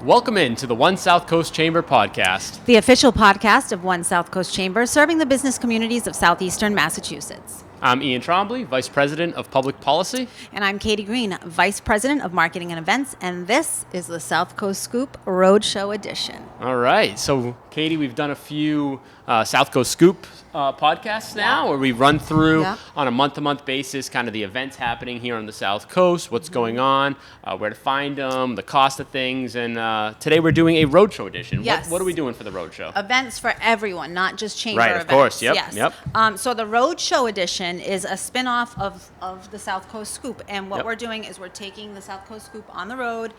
Welcome in to the One SouthCoast Chamber podcast. The official podcast of One SouthCoast Chamber, serving the business communities of southeastern Massachusetts. I'm Ian Trombley, Vice President of Public Policy. And I'm Katie Green, Vice President of Marketing and Events, and this is the South Coast Scoop Roadshow Edition. All right, so Katie, we've done a few South Coast Scoop podcasts now, where we run through on a month-to-month basis kind of the events happening here on the South Coast, what's going on, where to find them, the cost of things, and today we're doing a Roadshow edition. Yes. What are we doing for the Roadshow? Events for everyone, not just chamber right, events. Of course, yep, yes. yep. So the Roadshow edition is a spin-off of the South Coast Scoop, and what we're doing is we're taking the South Coast Scoop on the road,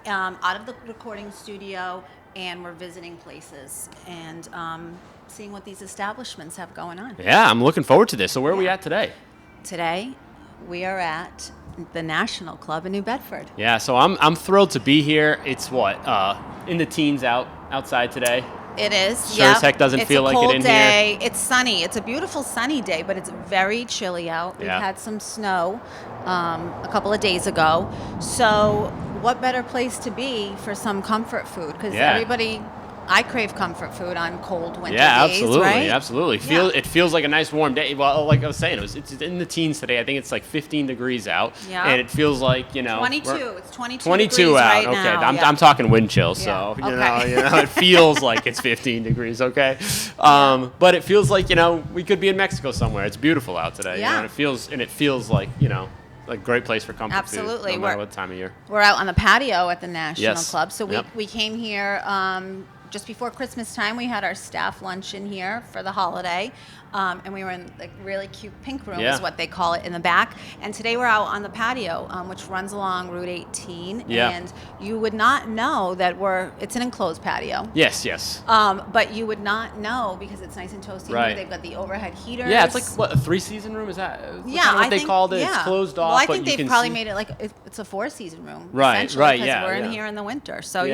out of the recording studio, and we're visiting places and seeing what these establishments have going on. Yeah, I'm looking forward to this. So where are we at today? Today, we are at the National Club in New Bedford. Yeah, so I'm thrilled to be here. It's in the teens outside today. It is. Sure as heck doesn't feel like it in here. It's a cold day. It's sunny. It's a beautiful sunny day, but it's very chilly out. We've had some snow a couple of days ago. So what better place to be for some comfort food? Because I crave comfort food on cold winter days, right? Absolutely. It feels like a nice warm day. Well, like I was saying, it's in the teens today. I think it's like 15 degrees out, and it feels like 22. It's 22 degrees out. Right okay, now. I'm talking wind chill, so you know it feels like it's 15 degrees. Okay, but it feels like we could be in Mexico somewhere. It's beautiful out today. Yeah, and it feels like a great place for comfort Absolutely. food, no matter what time of year. We're out on the patio at the National Club, so Yep. we came here just before Christmas time. We had our staff luncheon here for the holiday, and we were in the really cute pink room, is what they call it, in the back. And today we're out on the patio, which runs along Route 18, and you would not know that it's an enclosed patio. Yes. But you would not know because it's nice and toasty. Right. They've got the overhead heaters. Yeah, it's like a 3-season room. Is that? I think they called it. Yeah. It's closed off. Well, I but think you they've can probably see. made it like it's a 4-season room. Right. Because Yeah. we're in here in the winter. So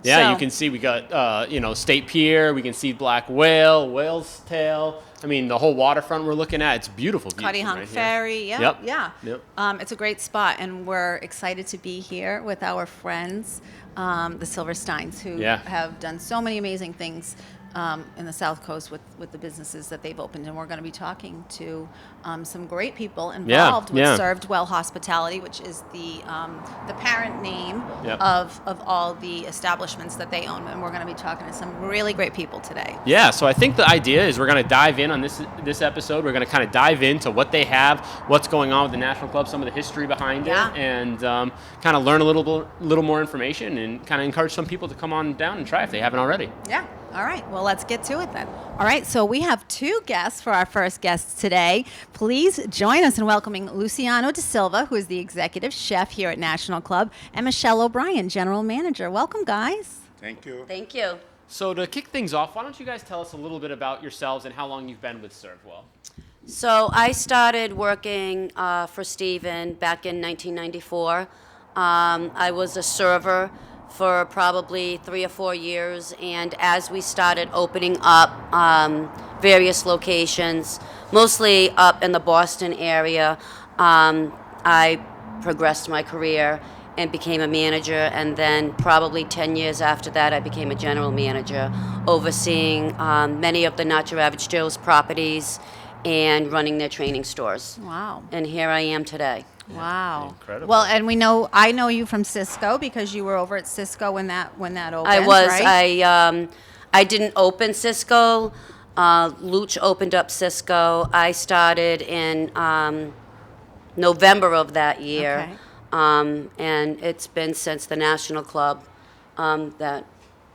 Yeah, you can see we got State Pier. We can see Black Whale, Whale's Tail. I mean, the whole waterfront we're looking at. It's beautiful. Cuddy Hunk right Ferry. Yep. It's a great spot, and we're excited to be here with our friends, the Silversteins, who have done so many amazing things in the South Coast with the businesses that they've opened. And we're going to be talking to some great people involved with Servedwell Hospitality, which is the parent name of all the establishments that they own. And we're going to be talking to some really great people today. Yeah, so I think the idea is we're going to dive in on this episode. We're going to kind of dive into what they have, what's going on with the National Club, some of the history behind it, and kind of learn a little more information and kind of encourage some people to come on down and try if they haven't already. Yeah. All right. Well, let's get to it then. All right. So we have two guests for our first guests today. Please join us in welcoming Luciano DaSilva, who is the Executive Chef here at National Club, and Michele O'Brien, General Manager. Welcome, guys. Thank you. Thank you. So to kick things off, why don't you guys tell us a little bit about yourselves and how long you've been with Servedwell? So I started working for Steven back in 1994. I was a server for probably 3 or 4 years, and as we started opening up various locations, mostly up in the Boston area, I progressed my career and became a manager, and then probably 10 years after that I became a general manager, overseeing many of the Not Your Average Joe's properties and running their training stores. Wow. And here I am today. Wow. Incredible. Well, and I know you from Cisco because you were over at Cisco when that opened. I was. Right? I didn't open Cisco. Luch opened up Cisco. I started in November of that year. Okay. And it's been since the National Club that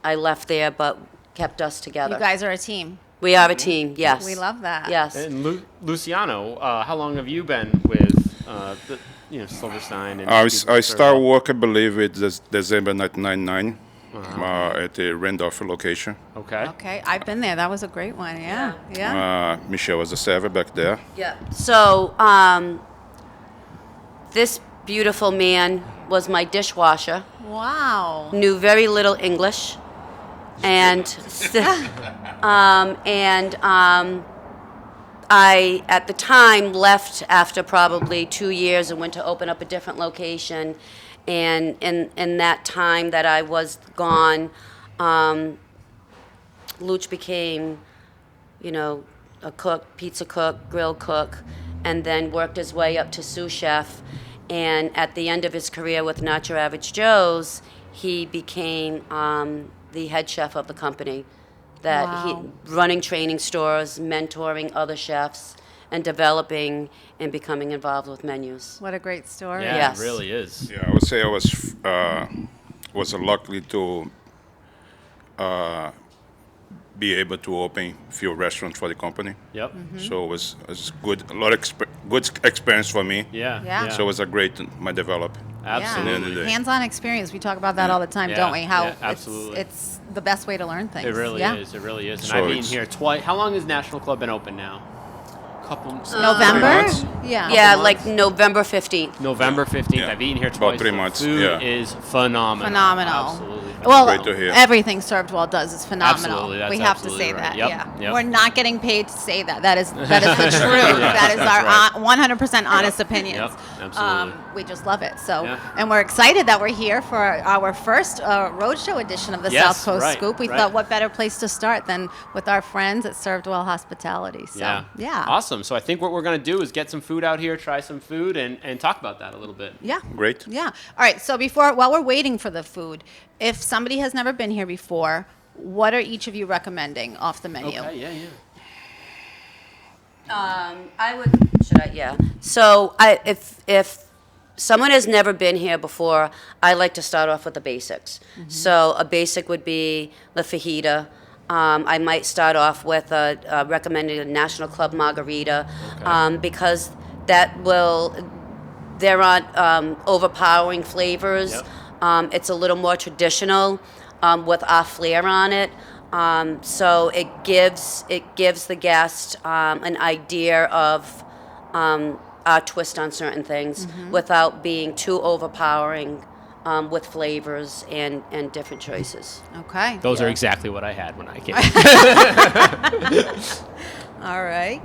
I left there, but kept us together. You guys are a team. We are a team, yes. We love that. Yes. And Luciano, how long have you been with Silverstein? And I started work, I believe, it's December 1999 at the Randolph location. Okay. Okay. I've been there. That was a great one. Yeah. Michelle was a server back there. Yeah. So this beautiful man was my dishwasher. Wow. Knew very little English. And I, at the time, left after probably 2 years and went to open up a different location. And in that time that I was gone, Luch became, a cook, pizza cook, grill cook, and then worked his way up to sous chef. And at the end of his career with Not Your Average Joe's, he became the head chef of the company. Running training stores, mentoring other chefs, and developing and becoming involved with menus. What a great story. Yeah, Yes. it really is. Yeah, I would say I was lucky to be able to open a few restaurants for the company. Yep. So it was good, a lot of good experience for me. Yeah. So it was a great develop. Absolutely. Yeah. Hands-on experience. We talk about that all the time, Yeah, don't we? How yeah, absolutely. it's the best way to learn things. It really is. It really is. And So I've been it's- here twice. How long has National Club been open now? Couple November? months? Yeah. Yeah, months? like November 15th. November 15th. Yeah. I've eaten here About twice. 3 The months, Food yeah. is phenomenal. Phenomenal. Absolutely. Well, Great to hear. everything Servedwell does is phenomenal. Absolutely, that's we have to absolutely say right. that. Yep, Yeah. yep. We're not getting paid to say that. That is the truth. Yeah, that is our that's 100% honest opinions. Yep, absolutely. We just love it. So, Yeah. and we're excited that we're here for our first roadshow edition of the Yes, South Coast right, Scoop. We right. thought, what better place to start than with our friends at Servedwell Hospitality. So, yeah. Awesome. So I think what we're going to do is get some food out here, try some food, and talk about that a little bit. Yeah. Great. Yeah. All right. So while we're waiting for the food, if somebody has never been here before, what are each of you recommending off the menu? Okay, yeah. So if someone has never been here before, I like to start off with the basics. So a basic would be the fajita. I might start off with recommending a National Club margarita, because there aren't overpowering flavors. Yep. It's a little more traditional with our flair on it. So it gives the guest an idea of our twist on certain things without being too overpowering with flavors and different choices. Okay. Those are exactly what I had when I came. All right.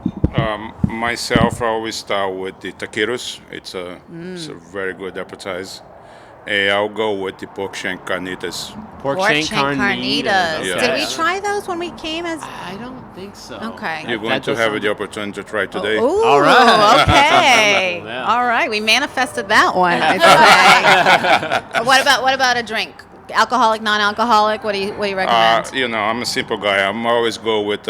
Myself, I always start with the taquitos. It's a very good appetizer. And I'll go with the pork shank carnitas. Pork shank carnitas. Yeah. Did we try those when we came as? I don't think so. Okay. You're going to have the opportunity to try today. Ooh, All right. okay. Yeah. All right. We manifested that one. I'd say. What about a drink? Alcoholic, non-alcoholic? What do you recommend? I'm a simple guy. I'm always go with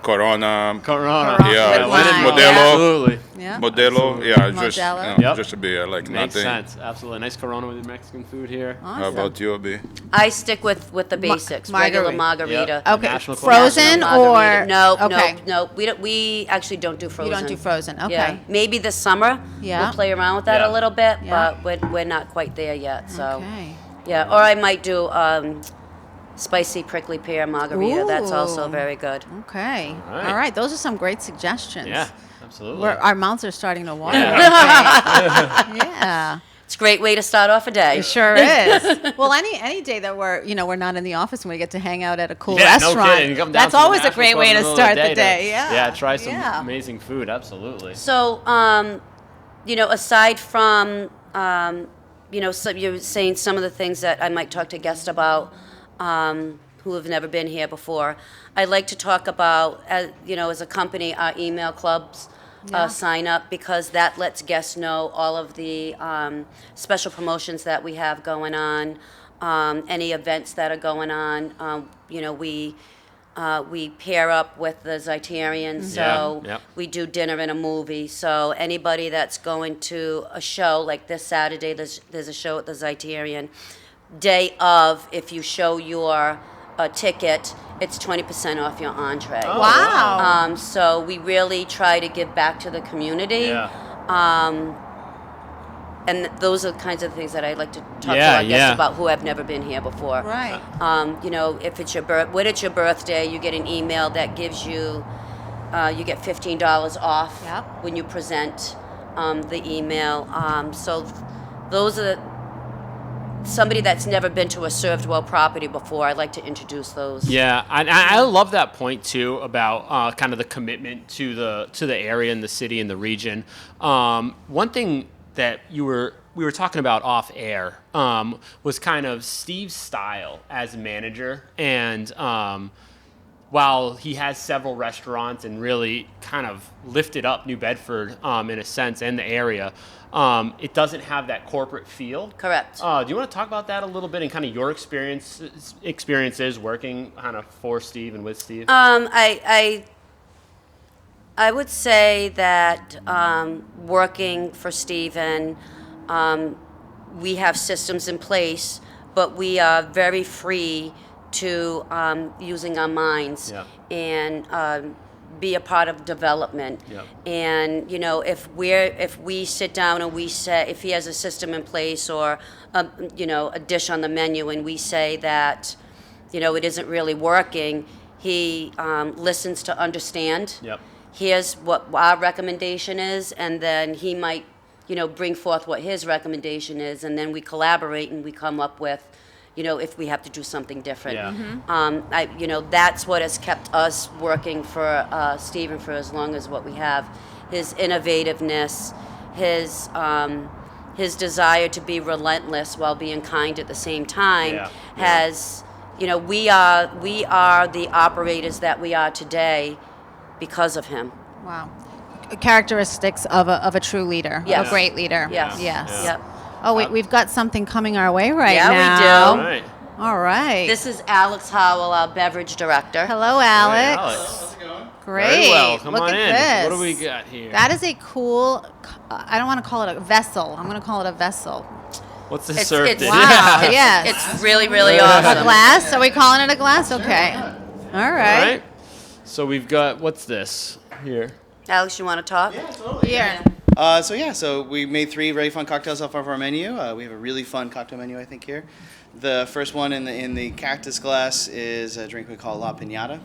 Corona. Corona. Yeah, Red wine. Modelo. Absolutely. Yeah. Modelo. Yeah, just Modelo. Yep. just a beer, like Makes nothing. sense. Absolutely. Nice Corona with the Mexican food here. Awesome. How about you, Abi? I stick with the basics. Regular margarita. Yep. Okay. National Club Frozen Margarita. or No, Okay. no. We actually don't do frozen. You don't do frozen. Okay. Yeah, maybe this summer Yeah. we'll play around with that Yeah. a little bit, Yeah. but we're not quite there yet. So Okay. yeah, or I might do spicy prickly pear margarita. That's also Ooh. very good. Okay. All right. All right. Those are some great suggestions. Yeah, absolutely. Our mouths are starting to water. Yeah. Yeah. It's a great way to start off a day. It sure is. Well, any day that we're not in the office and we get to hang out at a cool Yeah, no restaurant, kidding. You come down that's to the always a National great Club way in to the middle of start the the day. Yeah. Yeah, try some Yeah. amazing food. Absolutely. So, aside from, so you're saying some of the things that I might talk to guests about who have never been here before, I'd like to talk about, as a company, our email clubs. Yeah. Sign up, because that lets guests know all of the special promotions that we have going on, any events that are going on. We pair up with the Zeitarian, so Yeah, yep. we do dinner and a movie. So anybody that's going to a show, like this Saturday, there's a show at the Zeitarian. Day of, if you show your ticket, it's 20% off your entree. Oh, Wow. So we really try to give back to the community. Yeah. And those are the kinds of things that I like to talk to Yeah, our guests yeah. about who have never been here before. Right. If it's when it's your birthday, you get an email that gives you, you get $15 off Yep. when you present the email. So those are somebody that's never been to a Servedwell property before. I'd like to introduce those. Yeah, and I love that point too about kind of the commitment to the area and the city and the region. One thing that you were we were talking about off air was kind of Steve's style as a manager. And while he has several restaurants and really kind of lifted up New Bedford in a sense and the area, it doesn't have that corporate feel. Correct. Do you want to talk about that a little bit and kind of your experiences working kind of for Steve and with Steve? I would say that working for Steven, we have systems in place, but we are very free to using our minds and be a part of development. Yep. And if we sit down and we say, if he has a system in place or a dish on the menu and we say that it isn't really working, he listens to understand. Yep. Here's what our recommendation is, and then he might, bring forth what his recommendation is, and then we collaborate and we come up with, if we have to do something different. Yeah. That's what has kept us working for Stephen for as long as what we have. His innovativeness, his desire to be relentless while being kind at the same time has, we are the operators that we are today because of him. Wow. Characteristics of a true leader, Yes. a great leader. Yes. Yes. Yep. Oh, we've got something coming our way right now. Yeah, we do. All right. All right. This is Alex Howell, our beverage director. Hello, Hey, Alex. How's it going? Great. Very well. Come Look on at in. this. What do we got here? That is a cool, I don't want to call it a vessel. I'm going to call it a vessel. What's this It's- served it's- in? Wow, Yeah. yes. It's really, really A awesome. glass? Are we calling it a glass? Okay. All All right. right. So we've got, what's this here? Alex, you want to talk? Yeah, totally. Here. So we made 3 very fun cocktails off of our menu. We have a really fun cocktail menu, I think, here. The first one in the cactus glass is a drink we call La Piñata.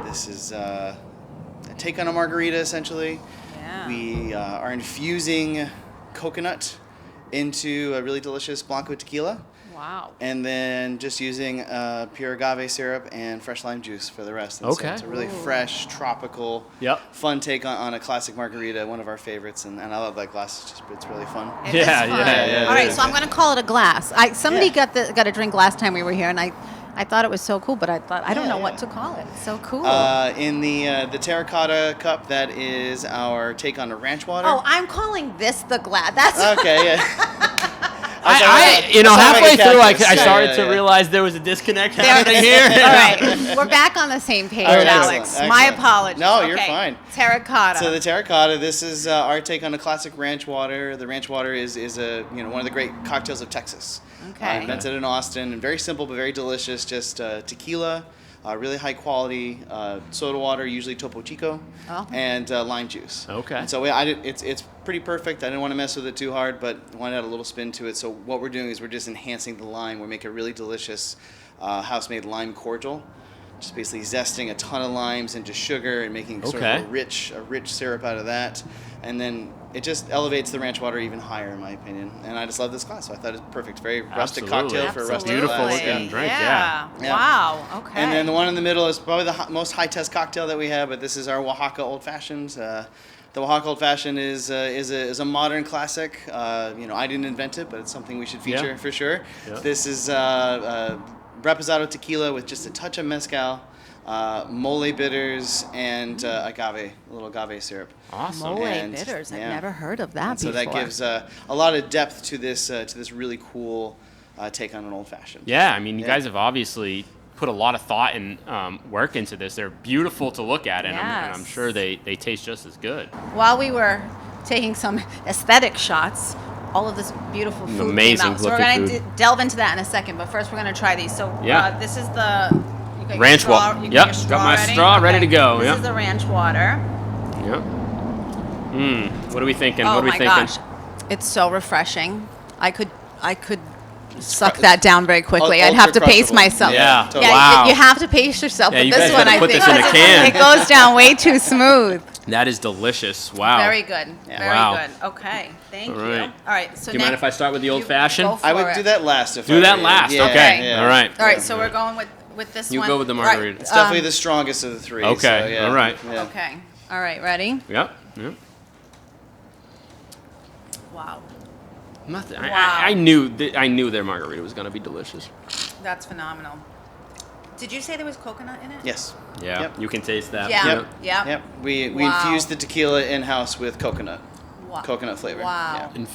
This is a take on a margarita, essentially. Yeah. We are infusing coconut into a really delicious Blanco tequila. Wow. And then just using pure agave syrup and fresh lime juice for the rest. And so Okay. it's a really fresh, tropical, fun take on a classic margarita, one of our favorites. And I love that glass. It's really fun. It Yeah, is fun. yeah, All right, it so I'm going to call it a glass. Somebody got a drink last time we were here, and I thought it was so cool, but I thought I don't know what to call it. It's so cool. In the terracotta cup, that is our take on the ranch water. Oh, I'm calling this the glass. That's Okay, yeah. Halfway through, I started to Yeah. realize there was a disconnect happening here. All right, we're back on the same page, All right, Alex. excellent, My excellent. apologies. No, you're Okay, fine. Terracotta. So the terracotta, this is our take on a classic ranch water. The ranch water is a one of the great cocktails of Texas. Okay. Invented in Austin, and very simple but very delicious. Just tequila, really high quality soda water, usually Topo Chico, and lime juice. Okay. And so it's pretty perfect. I didn't want to mess with it too hard, but wanted to add a little spin to it. So what we're doing is we're just enhancing the lime. We make a really delicious house-made lime cordial. Just basically zesting a ton of limes into sugar and making sort of a rich syrup out of that. And then it just elevates the ranch water even higher, in my opinion. And I just love this glass, so I thought it was perfect. Very rustic cocktail for a rustic Beautiful glass. looking drink, yeah. Wow. Okay. And then the one in the middle is probably the most high-test cocktail that we have, but this is our Oaxaca Old Fashioned. The Oaxaca Old Fashioned is a modern classic. I didn't invent it, but it's something we should feature for sure. Yeah. This is reposado tequila with just a touch of mezcal, mole bitters, and a little agave syrup. Awesome. Mole And, bitters. I've yeah. never heard of that So before. that gives a lot of depth to this really cool take on an old fashioned. Yeah, I mean, you guys have obviously put a lot of thought and work into this. They're beautiful to look at, and I'm sure they taste just as good. While we were taking some aesthetic shots, all of this beautiful food Amazing came out. So we're looking going to food. delve into that in a second, but first we're going to try these. So this is the you got your Ranch straw- water. you Yep, your straw got my ready? straw ready Okay. to go. This Yep. is the ranch water. Yep. What are we thinking? Oh what are we my thinking? gosh, it's so refreshing. I could suck that down very quickly. I'd have to pace Ultra-crushable. myself. Yeah. Totally. Yeah, Wow. you have to pace yourself. Yeah, But you this guys one, gotta I put think, this in a can. it goes down way too smooth. That is delicious. Wow. Very good. Very Wow. good. Okay. Thank All you. right. All right. So Do you mind if I start with the old fashioned? go for I would it. do that last. If Do I that were you. last. Yeah, Okay. yeah. All right. All right. So we're going with this You one. go with the All right, margarita. It's definitely the strongest of the 3. Okay, So, yeah. all right. Yeah. Okay. All right. Ready? Yep. Yep. Wow. Nothing. Wow. I knew their margarita was going to be delicious. That's phenomenal. Did you say there was coconut in it? Yes. Yeah, Yep. you can taste that. Yeah. Yep. Yep. Yep. We Wow. infused the tequila in-house with coconut. Wow. Coconut flavor. Wow. Yeah.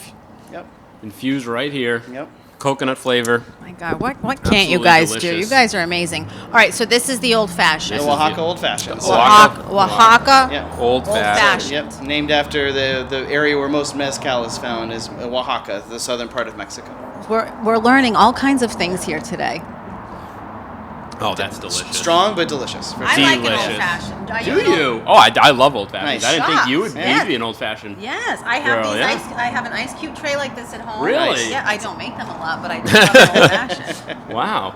Yep. Infused right here. Yep. Coconut flavor. My God, what can't you Absolutely guys do? delicious. You guys are amazing. All right, so this is the old fashioned. The This is Oaxaca the- Old Fashioned. Oaxaca. Yeah. Old fashioned. fashioned. Yep. Named after the area where most mezcal is found is Oaxaca, the southern part of Mexico. We're learning all kinds of things here today. Oh, that's delicious. Strong but delicious. For I sure. like an Delicious. old fashioned. Do you? Oh, I love old fashions. Nice. I didn't think you would Shocked. be an old fashioned. Yes, I have Girl, these yeah. I have an ice cube tray like this at home. Really? Nice. Yeah, I don't make them a lot, but I do love an old fashioned. Wow.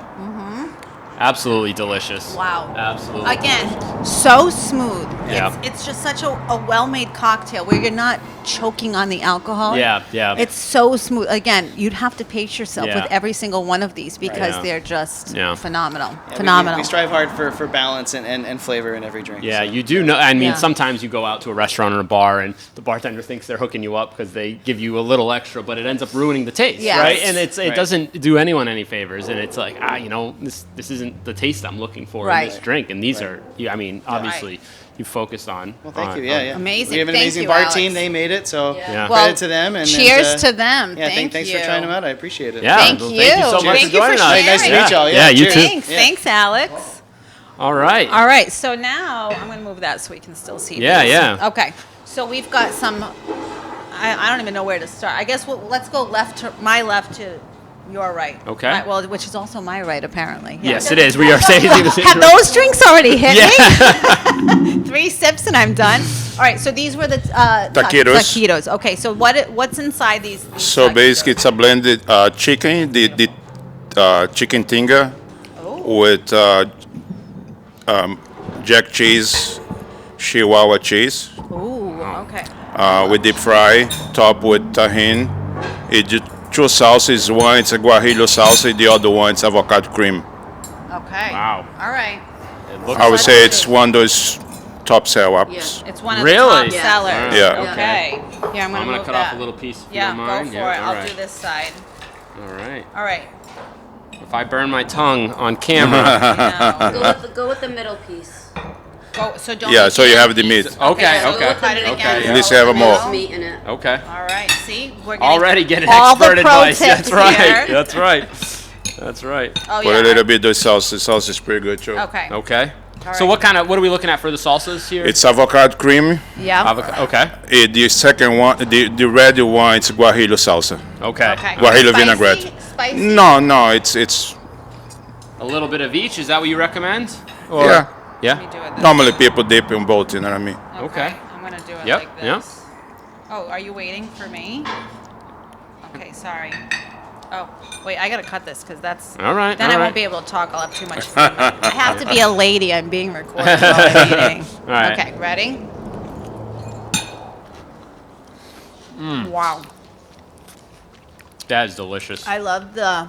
Absolutely delicious. Wow. Absolutely. Again, so smooth. Yeah. It's just such a well-made cocktail where you're not choking on the alcohol. Yeah, yeah. It's so smooth. Again, you'd have to pace yourself Yeah. with every single one of these because Yeah. they're just Yeah. phenomenal. Yeah, phenomenal. We strive hard for balance and flavor in every drink. Yeah, so. you do know. I mean, Yeah. sometimes you go out to a restaurant or a bar, and the bartender thinks they're hooking you up because they give you a little extra, but it ends up ruining the taste, Yes. right? And it Right. doesn't do anyone any favors. And it's like, this isn't the taste I'm looking for in this Right. drink. And these Right. are, I mean, obviously, you focused on. Well, thank on- you. Yeah, on- yeah. Amazing. We have an Thank amazing you, bar Alex. team. They made it, so Yeah. Well, credit to them. And cheers to them. Yeah, Thank thanks you. for trying them out. I appreciate it. Yeah. Thank well, you. Thank you so much Thank for you for joining us. sharing. Nice to Yeah. meet y'all. Yeah, you too. Thanks. Yeah. Thanks, Alex. All right. All right, so now I'm going to move that so we can still see Yeah, these. yeah. Okay, so we've got some, I don't even know where to start. I guess let's go my left to your right. Okay. Well, which is also my right, apparently. Yes, it is. We are saying the same. Have those drinks already hit Yeah. me? 3 sips and I'm done. All right, so these were the Taquitos. taquitos. Okay, so what's inside these So taquitos? basically, it's a blended chicken, the chicken tinga with jack cheese, Chihuahua cheese. Ooh, okay. We deep fry, top with tahini. Two sauces. One it's a guajillo sauce, the other one it's avocado cream. Okay. Wow. All right. It looks I would say it's one of those top sell-ups. It's one of Really? the top Yeah. sellers. Yeah. Okay. Yeah, I'm I'm gonna gonna move cut that. off a little piece if Yeah, you don't mind. go for Yeah, it. all I'll right. do this side. All right. All right. If I burn my tongue on camera. Now, Go with the middle piece. go. So don't. Yeah, make so you it- have the meat. Okay, so okay. we'll cut it Okay, again. yeah. This have a more. There's meat in it. Okay. All right. See, we're getting Already getting all expert the pro advice. tips That's right. here. That's right. That's right. Oh Put yeah. a little bit of sauce. The sauce is pretty good too. Okay. Okay. All So right. what are we looking at for the salsas here? It's avocado cream. Yeah. Avocado. Okay. The second one, the red one, it's guajillo salsa. Okay. Okay. Guajillo Spicy? vinaigrette. Spicy. No, it's A little bit of each. Is that what you recommend? Or, yeah. Yeah. Let me do it this Normally people dip in both. You know what I mean? Okay. I'm gonna do it Yep, like yep. this. Oh, are you waiting for me? Okay, sorry. Oh, wait, I gotta cut this because that's. All right, Then all I right. won't be able to talk. I'll have too much food. I have to be a lady. I'm being recorded while I'm eating. All right. Okay, ready? Wow, That is delicious. I love the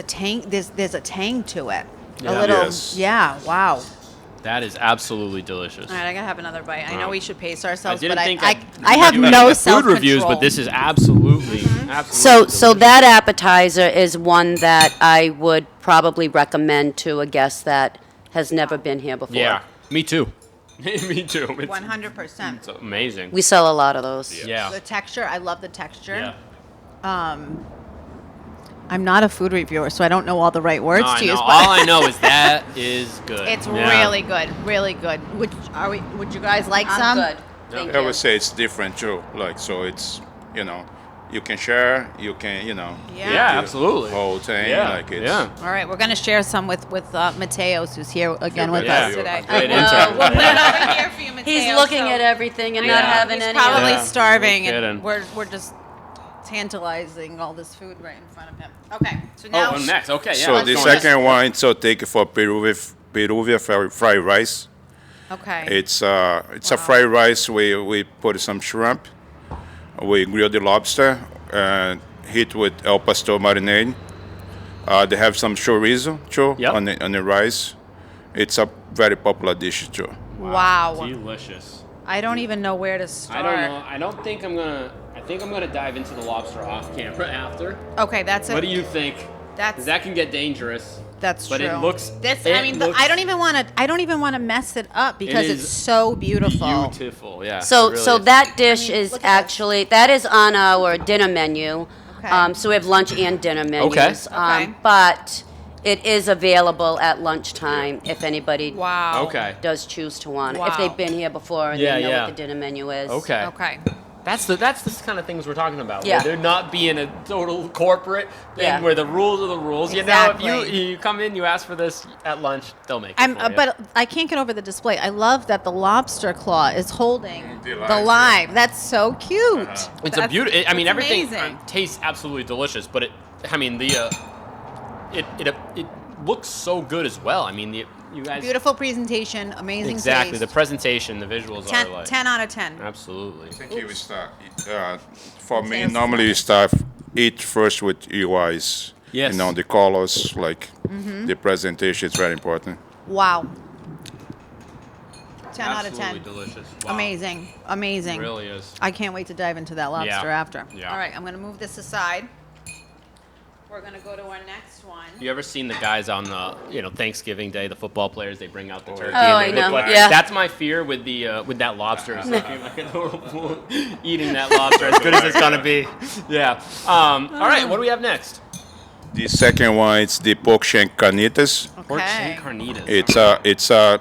tang. There's a tang to it. Yeah. A little. Yes. Yeah. Wow. That is absolutely delicious. All right, I gotta have another bite. I know Wow. we should pace I ourselves, didn't but think I I'd have do any no food self-control. reviews, but this is absolutely, Mm-hmm. absolutely. So delicious. that appetizer is one that I would probably recommend to a guest that has never been here before. Yeah. Me too. Me too. It's, 100%. it's amazing. We sell a lot of those. Yeah. The texture, I love the texture. Yeah. I'm not a food reviewer, so I don't know all the right words No, I to use. know. But All I know is that is good. it's Yeah. really good, really good. Would you guys like I'm some? good. Thank I you. would say it's different too. Like so, it's you can share, you can Yeah. Yeah, absolutely. whole thing. Yeah. Like it's Yeah. All right, we're gonna share some with Mateos, who's here again with Yeah. us today. Great We'll intern. put it over here for you, Mateo. He's looking so- at everything and Yeah. not having He's any. probably Yeah. starving, No and kidding. we're just tantalizing all this food right in front of him. Okay, so now Oh, next. Okay, yeah. So let's the go on this. second one, so take it for Peruvian fried rice. okay, It's a fried rice. We put some shrimp. We grill the lobster and heat with el pastor marinade. They have some chorizo too Yep. on the rice. It's a very popular dish too. wow. Delicious. I don't even know where to start. I don't know. I don't think I'm gonna. I think I'm going to dive into the lobster off camera after. Okay, that's it. What do you think? That's 'Cause that can get dangerous. That's but true. It looks. I don't even want to mess it up because it's so beautiful. Beautiful, yeah. So really so is. that dish is look at actually that is on our dinner menu. Okay. So we have lunch and dinner menus. Okay. Okay. But it is available at lunchtime if anybody Wow. Okay. does choose to want it. If Wow. they've been here before and Yeah, they know yeah. what the dinner menu is. Okay. Okay. That's the kind of things we're talking about. Yeah. Where they're not being a total corporate thing Yeah. where the rules are the rules. Exactly. You know, if you come in, you ask for this at lunch, they'll make it for you. But I can't get over the display. I love that the lobster claw is holding The the lime, lime. That's so cute. It's a beautiful. I mean, it's everything amazing. tastes absolutely delicious. But it looks so good as well. I mean, you guys. Beautiful presentation, amazing Exactly. The taste. presentation, the visuals are like 10 out of 10. absolutely. I think we start. For me, Potatoes. normally you start eat first with your eyes. Yes. You know, the colors, like the presentation is very important. Wow. 10 out of Absolutely 10. delicious. Wow. Amazing. Amazing. It really is. I can't wait to dive into that lobster after. Yeah. All right, I'm going to move this aside. We're going to go to our next one. You ever seen the guys on the Thanksgiving Day, the football players? They bring out the turkey. Oh, and I they look know. like- Yeah. That's my fear with with that lobster. Is looking like a little fool eating that lobster as good as it's gonna be. Yeah. All right. What do we have next? The second one is the pork shank carnitas. Pork Okay. shank carnitas. It's a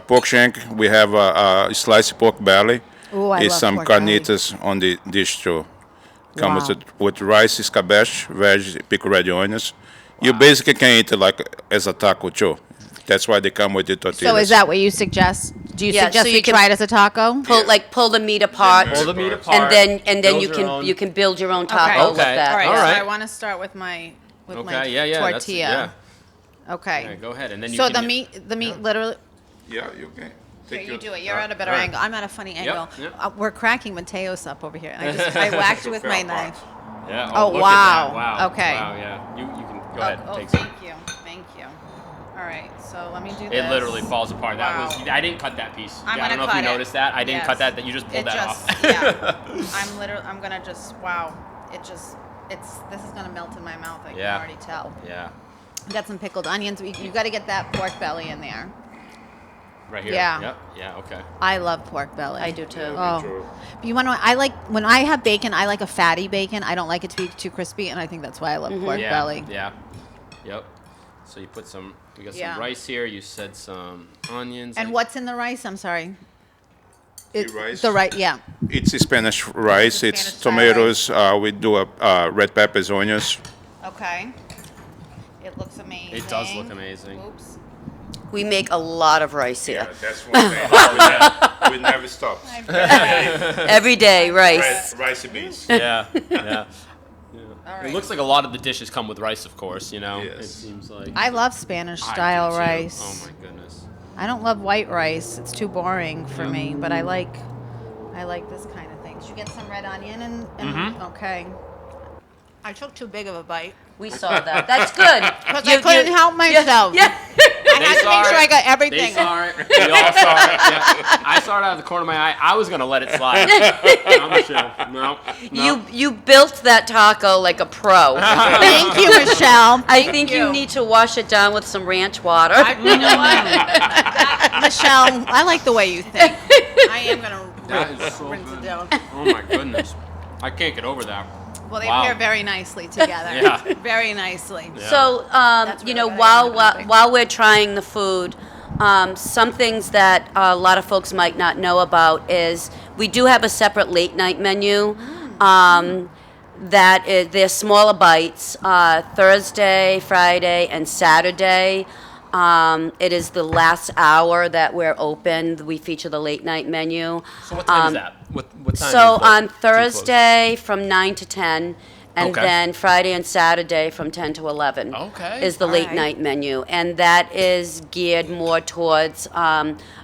pork shank. We have a sliced pork belly. Ooh, I It's love some pork belly. carnitas on the dish too. Comes Wow. with rice, escabeche, veg, pickled red onions. You basically can eat it like as a taco too. That's why they come with the tortillas. So is that what you suggest? Do you Yeah, suggest so we you can- try it as a taco? Pull the meat apart. Pull the meat apart. And then build you your can own. you can build your own taco Okay. with Okay. that. All right, All so right. I want to start with my Okay. Yeah. That's- tortilla. yeah. Okay. Okay, go ahead, and then you So can the meat literally. Yeah, you can. Here, Take you your- do it. You're at a better all right. angle. I'm at a funny angle. yep. We're cracking Mateos up over here. I whacked it with my knife. Yeah. Oh, look wow. At that. Wow. Okay. Wow. Yeah. You can go ahead. Oh, Take some. thank you. Thank you. All right, so let me do this. It literally falls apart. That Wow. was. I didn't cut that piece. I'm Yeah, I don't gonna know if you cut it. noticed that. I didn't Yes. cut that. That you just pulled It that just, off. yeah. I'm gonna just, wow. This is gonna melt in my mouth. I Yeah. can already tell. Yeah. Got some pickled onions. You got to get that pork belly in there. Right here. Yeah. Yep. Yeah. Okay. I love pork belly. I do too. Oh, but you want to? I like when I have bacon. I like a fatty bacon. I don't like it to be too crispy, and I think that's why I love pork Yeah. belly. Yeah. Yep. So you put some. We got Yeah. some rice here. You said some onions. And what's in the rice? I'm sorry. rice? The rice, yeah. It's Spanish rice. Spanish It's style tomatoes. We do red peppers, onions. Okay. It looks amazing. It does look amazing. Oops. We make a lot lot here. that's one thing. We never stop. Every day, rice. Rice beans. Yeah. Yeah. All It right. looks like a lot of the dishes come with rice, of course. You know. Yes. It seems like. I love Spanish I do style too. rice. Oh my goodness. I don't love white rice. It's too boring for me, but I like this kind of thing. Did you get some red onion and Mm-hmm. okay. I took too big of a bite. We saw that. That's good. Because I couldn't help myself. Yeah. I had to make sure I got They everything. saw it. We all saw it. Yeah. I saw it out of the corner of my eye. I was gonna let it slide. No, Michelle. No. You built that taco like a pro. Thank you, Michelle. I think you need to wash it down with some ranch water. You know what? Michelle, I like the way you think. I am going That is to so rinse good. it down. Oh my goodness. I can't get over that. Well, they Wow. pair very nicely together. Yeah. Very nicely. Yeah. So, That's you really know, good. I am hungry. while we're trying the food, some things that a lot of folks might not know about is we do have a separate late night menu. That is, they're smaller bites. Thursday, Friday, and Saturday. It is the last hour that we're open. We feature the late night menu. So what time is that? What time? So do you close? on Do you close? Thursday from 9 to 10, and Okay. then Friday and Saturday from 10 to 11 Okay. is the All late right. night menu. And that is geared more towards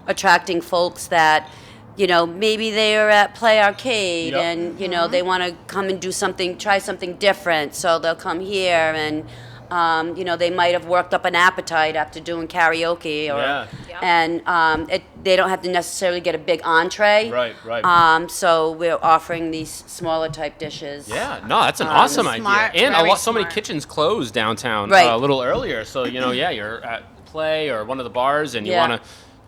attracting folks that, you know, maybe they are at Play Arcade Yep. and, you know, they want to come and do something, try something different. So they'll come here and They might have worked up an appetite after doing karaoke, and they don't have to necessarily get a big entree. Right. So we're offering these smaller type dishes. Yeah, no, that's an awesome idea. And so many kitchens closed downtown a little earlier. So, you're at Play or one of the bars and you want to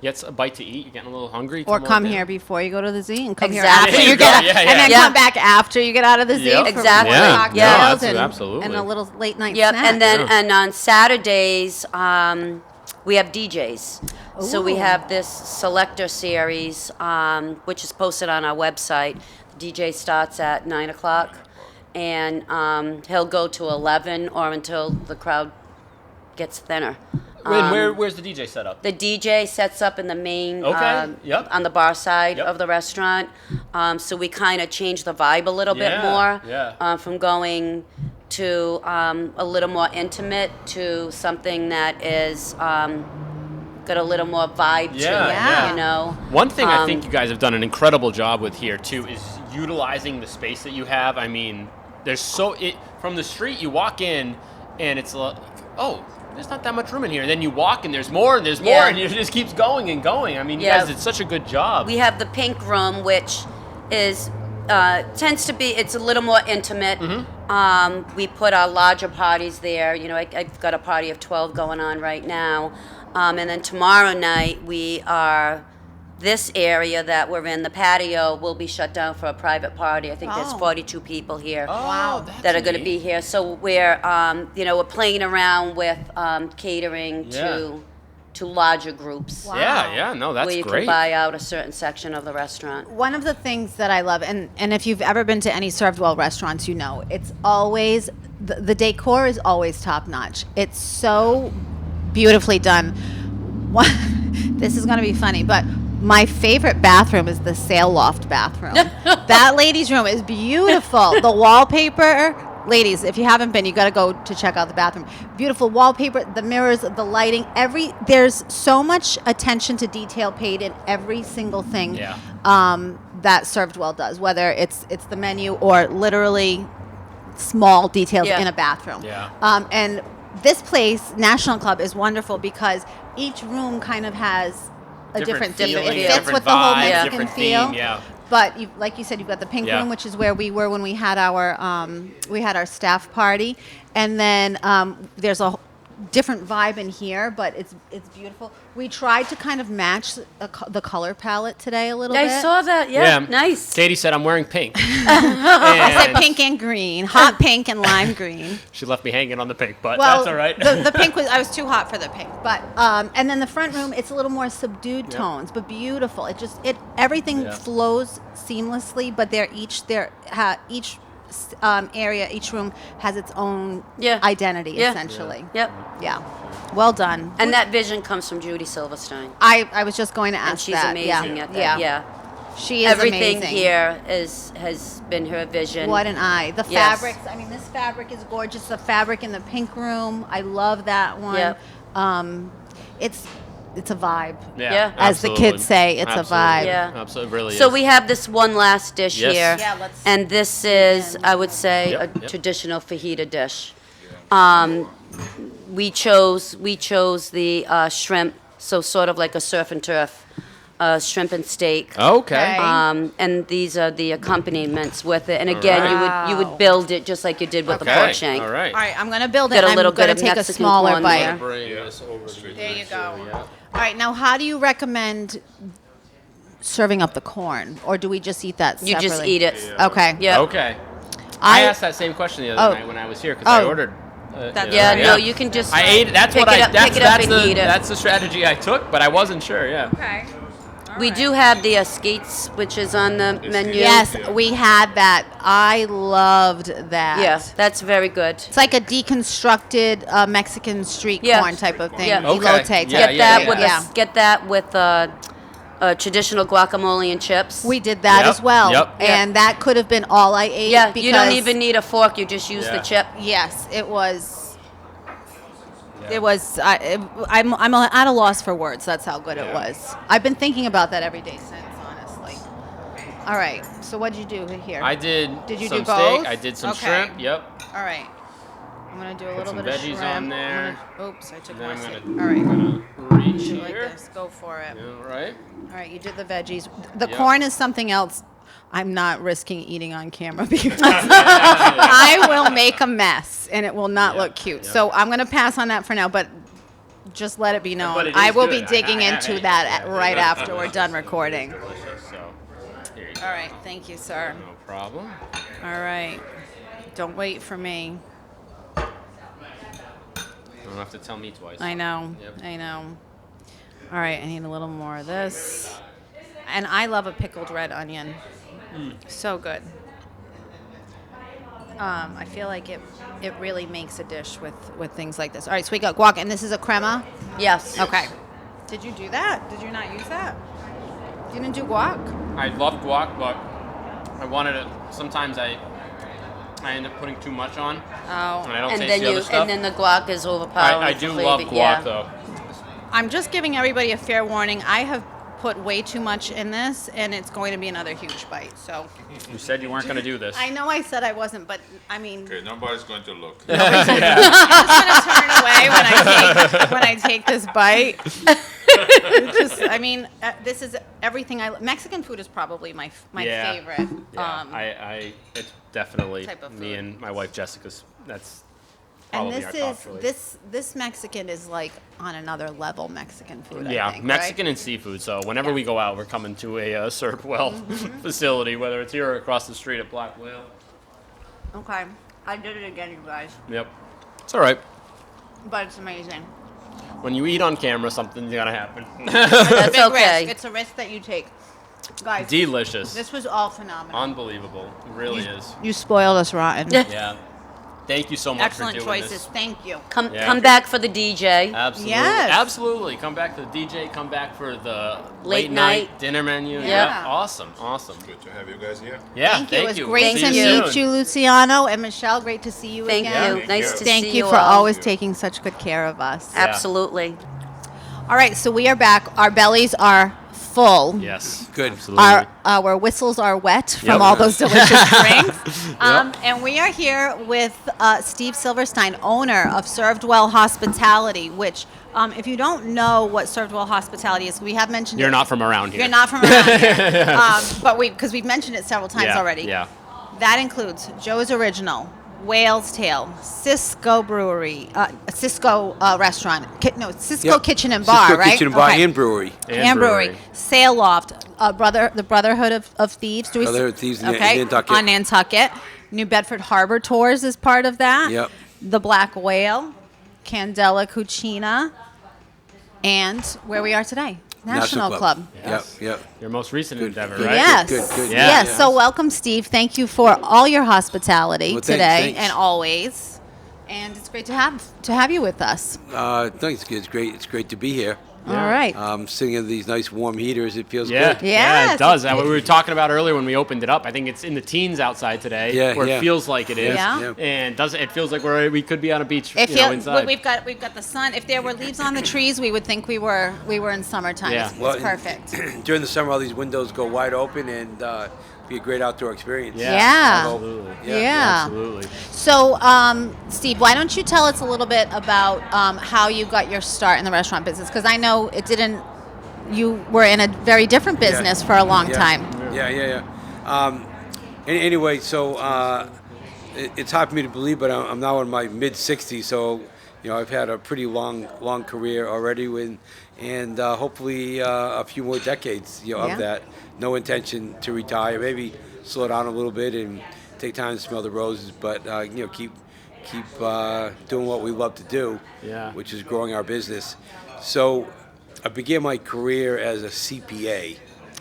get a bite to eat, you're getting a little hungry. Or come here before you go to the Z and come here Exactly. after you get and then come back after you get out of the Z for Exactly. cocktails absolutely. and a little late night Yep. snack. And then and on Saturdays, we have DJs. So we have this selector series, which is posted on our website. The DJ starts at 9 o'clock, and he'll go to 11 or until the crowd gets thinner. Where's the DJ set up? The DJ sets up in the main, on the bar side of the restaurant. So we kind of change the vibe a little bit more from going to a little more intimate to something that is got a little more vibe to it, One thing I think you guys have done an incredible job with here, too, is utilizing the space that you have. I mean, from the street, you walk in, and it's like, there's not that much room in here. And then you walk and there's more and and it just keeps going and going. I mean, you guys did such a good job. We have the pink room, which is tends to be, it's a little more intimate. We put our larger parties there. I've got a party of 12 going on right now. And then tomorrow night this area that we're in, the patio, will be shut down for a private party. I think there's 42 people here that are going to be here. So we're, we're playing around with catering to larger groups. Wow. No, that's where you great. can buy out a certain section of the restaurant. One of the things that I love, and if you've ever been to any Servedwell restaurants, it's always, the decor is always top notch. It's so beautifully done. This is going to be funny, but my favorite bathroom is the sail loft bathroom. That ladies' room is beautiful. The wallpaper, ladies, if you haven't been, you got to go to check out the bathroom. Beautiful wallpaper, the mirrors, the lighting, there's so much attention to detail paid in every single thing that Servedwell does, whether it's the menu or literally small details in a bathroom. And this place, National Club, is wonderful because each room kind of has a different theme. It fits with the whole Mexican feel. But like you said, you've got the pink room, which is where we were when we had our staff party, and then there's a different vibe in here, but it's beautiful. We tried to kind of match the color palette today a little bit. I saw that. Yeah, nice. Katie said, I'm wearing pink. I said pink and green, hot pink and lime green. She left me hanging on the pink, but that's all right. the pink I was too hot for the pink, but and then the front room, it's a little more subdued tones, but beautiful. Everything flows seamlessly, but each area, each room has its own identity, essentially. Yeah. Well done. And that vision comes from Judy Silverstein. I was just going to ask and she's that. amazing at that. Yeah. She is Everything amazing. Here has been her vision. What an eye. The fabrics, I mean, this fabric is gorgeous. The fabric in the pink room, I love that one. Yep. It's a vibe. Yeah, as the kids say, it's a vibe. Yeah, absolutely, really is. So we have this one last dish here, and this is, I would say, a traditional fajita dish. We chose the shrimp, so sort of like a surf and turf, shrimp and steak. Okay. And these are the accompaniments with it. And again, you would build it just like you did with the pork shank. All right. All right, I'm gonna build it. Get a I'm little gonna bit of take Mexican a smaller corn bite. there. Bring this over to There you go. Yeah. All right, now how do you recommend serving up the corn, or do we just eat that separately? You just eat it. Okay. Yeah. Okay. I asked that same question the other night when I was here because I ordered. No, you can just. I ate. That's pick what it I. up, pick it up and eat it. That's the strategy I took, but I wasn't sure. Yeah. Okay. We do have the skates, which is on the menu. Yes, we had that. I loved that. Yeah, that's very good. It's like a deconstructed Mexican street corn type of thing. Yeah. Elote Okay. type. Get that with traditional guacamole and chips. We did that as well. Yep. And that could have been all I ate. Yeah, because you don't even need a fork. You just use the chip. Yes, it was. It was. I'm at a loss for words. That's how good it was. I've been thinking about that every day since, honestly. All right. So what did you do here? I did. Did you some do both? steak. I did some Okay. shrimp. Yep. All right. I'm gonna do a little some bit of veggies shrimp. on there. Oops, I took Then I'm more. gonna All right, reach do it like here. this. Go for it. All right. All right, you did the veggies. The Yep. corn is something else. I'm not risking eating on camera because I will make a mess and it will not Yep, look cute. yep. So I'm gonna pass on that for now, but just let it be known. But it I is will good. be digging into yeah, that yeah, right it is after we're delicious. done It is recording. delicious, so here you go. All right, thank you, sir. No problem. All right, don't wait for me. You don't have to tell me twice. I know, Yep. I know. All right, I need a little more of this. And I love a pickled red onion. So good. I feel like it really makes a dish with things like this. All right, so we got guac, and this is a crema? Yes. Okay. Did you do that? Did you not use that? You didn't do guac? I love guac, but I wanted it. Sometimes I end up putting too much on, and Oh. I don't And taste then the other stuff. and then the guac is overpowering. I with do the love flavor. guac Yeah. though. I'm just giving everybody a fair warning. I have put way too much in this, and it's going to be another huge bite. So You said you weren't going to do this. I know I said I wasn't, but I mean, Okay, nobody's going to look. I'm just gonna turn away when I take this bite. I mean, this is everything Mexican food is probably my Yeah. favorite. Yeah, it's definitely type of me food. and my wife Jessica's. That's And probably this our top is choice. this Mexican is like on another level Mexican food. Yeah, I think, Mexican right? and seafood. So whenever we go out, we're coming to a Servedwell facility, whether it's here or across the street at Black Whale. Okay, I did it again, you guys, Yep, it's all right. but it's amazing. When you eat on camera, something's gonna happen. That's Big okay. risk. It's a risk that you take, guys. Delicious, This was all phenomenal. unbelievable. It really is. You spoiled us rotten. Yeah. Thank you so much Excellent for doing choices. this. Thank you. Yeah. Come back for the DJ. Absolutely. Yes. Absolutely. Come back to the DJ. Come back for the Late night night. dinner menu. Yeah. Awesome. Awesome. Good to have you guys here. Yeah. Thank you. It was We'll great see to you meet soon. you, Luciano, and Michelle. Great to see you Thank again. you. Nice to Thank see you you for all. always taking such good care of us. Yeah. Absolutely. All right, so we are back. Our bellies are full. Yes. Good. Absolutely. Our whistles are wet from Yep. all those delicious drinks. And we are here with Steve Silverstein, owner of Servedwell Hospitality, which, if you don't know what Servedwell Hospitality is, we have mentioned You're it. not from around here. You're not from around here. But because we've mentioned it several times Yeah, already. yeah. That includes Joe's Original, Whale's Tail, Cisco Brewery, Cisco Restaurant, Cisco Yep. Kitchen and Bar, Cisco right? Kitchen and Bar Okay. and Brewery. And Brewery. Sail Loft, the Brotherhood of Thieves. Do we Brotherhood of Thieves in okay. Nantucket. On Nantucket. New Bedford Harbor Tours is part of that. Yep. The Black Whale, Candela Cucina, and where we are today, National Club. Yes. Yep. Your most recent Good. endeavor, Good. right? Yes. Good. Yeah. Yes. So welcome, Steve. Thank you for all your hospitality Well, today thanks. and always. And it's great to have you with us. Thanks. It's great. It's great to be here. All right. Sitting in these nice warm heaters. It feels Yeah, good. Yes, it does. it's What we were talking about earlier when we opened it up, I think it's in the teens outside today, Yeah, where yeah. it feels like it is, Yeah. and it feels like we could be on a beach, inside. We've got the sun. If there were leaves on the trees, we would think we were in summertime. Yeah. It's perfect. During the summer, all these windows go wide open and be a great outdoor experience. Yeah. absolutely. Yeah. Absolutely. So, Steve, why don't you tell us a little bit about how you got your start in the restaurant business? Because I know you were in a very different business for a long time. Yeah. Anyway, so it's hard for me to believe, but I'm now in my mid 60s, so I've had a pretty long career already, and hopefully a few more decades of that. No intention to retire. Maybe slow down a little bit and take time to smell the roses, but keep doing what we love to do, which is growing our business. So I began my career as a CPA.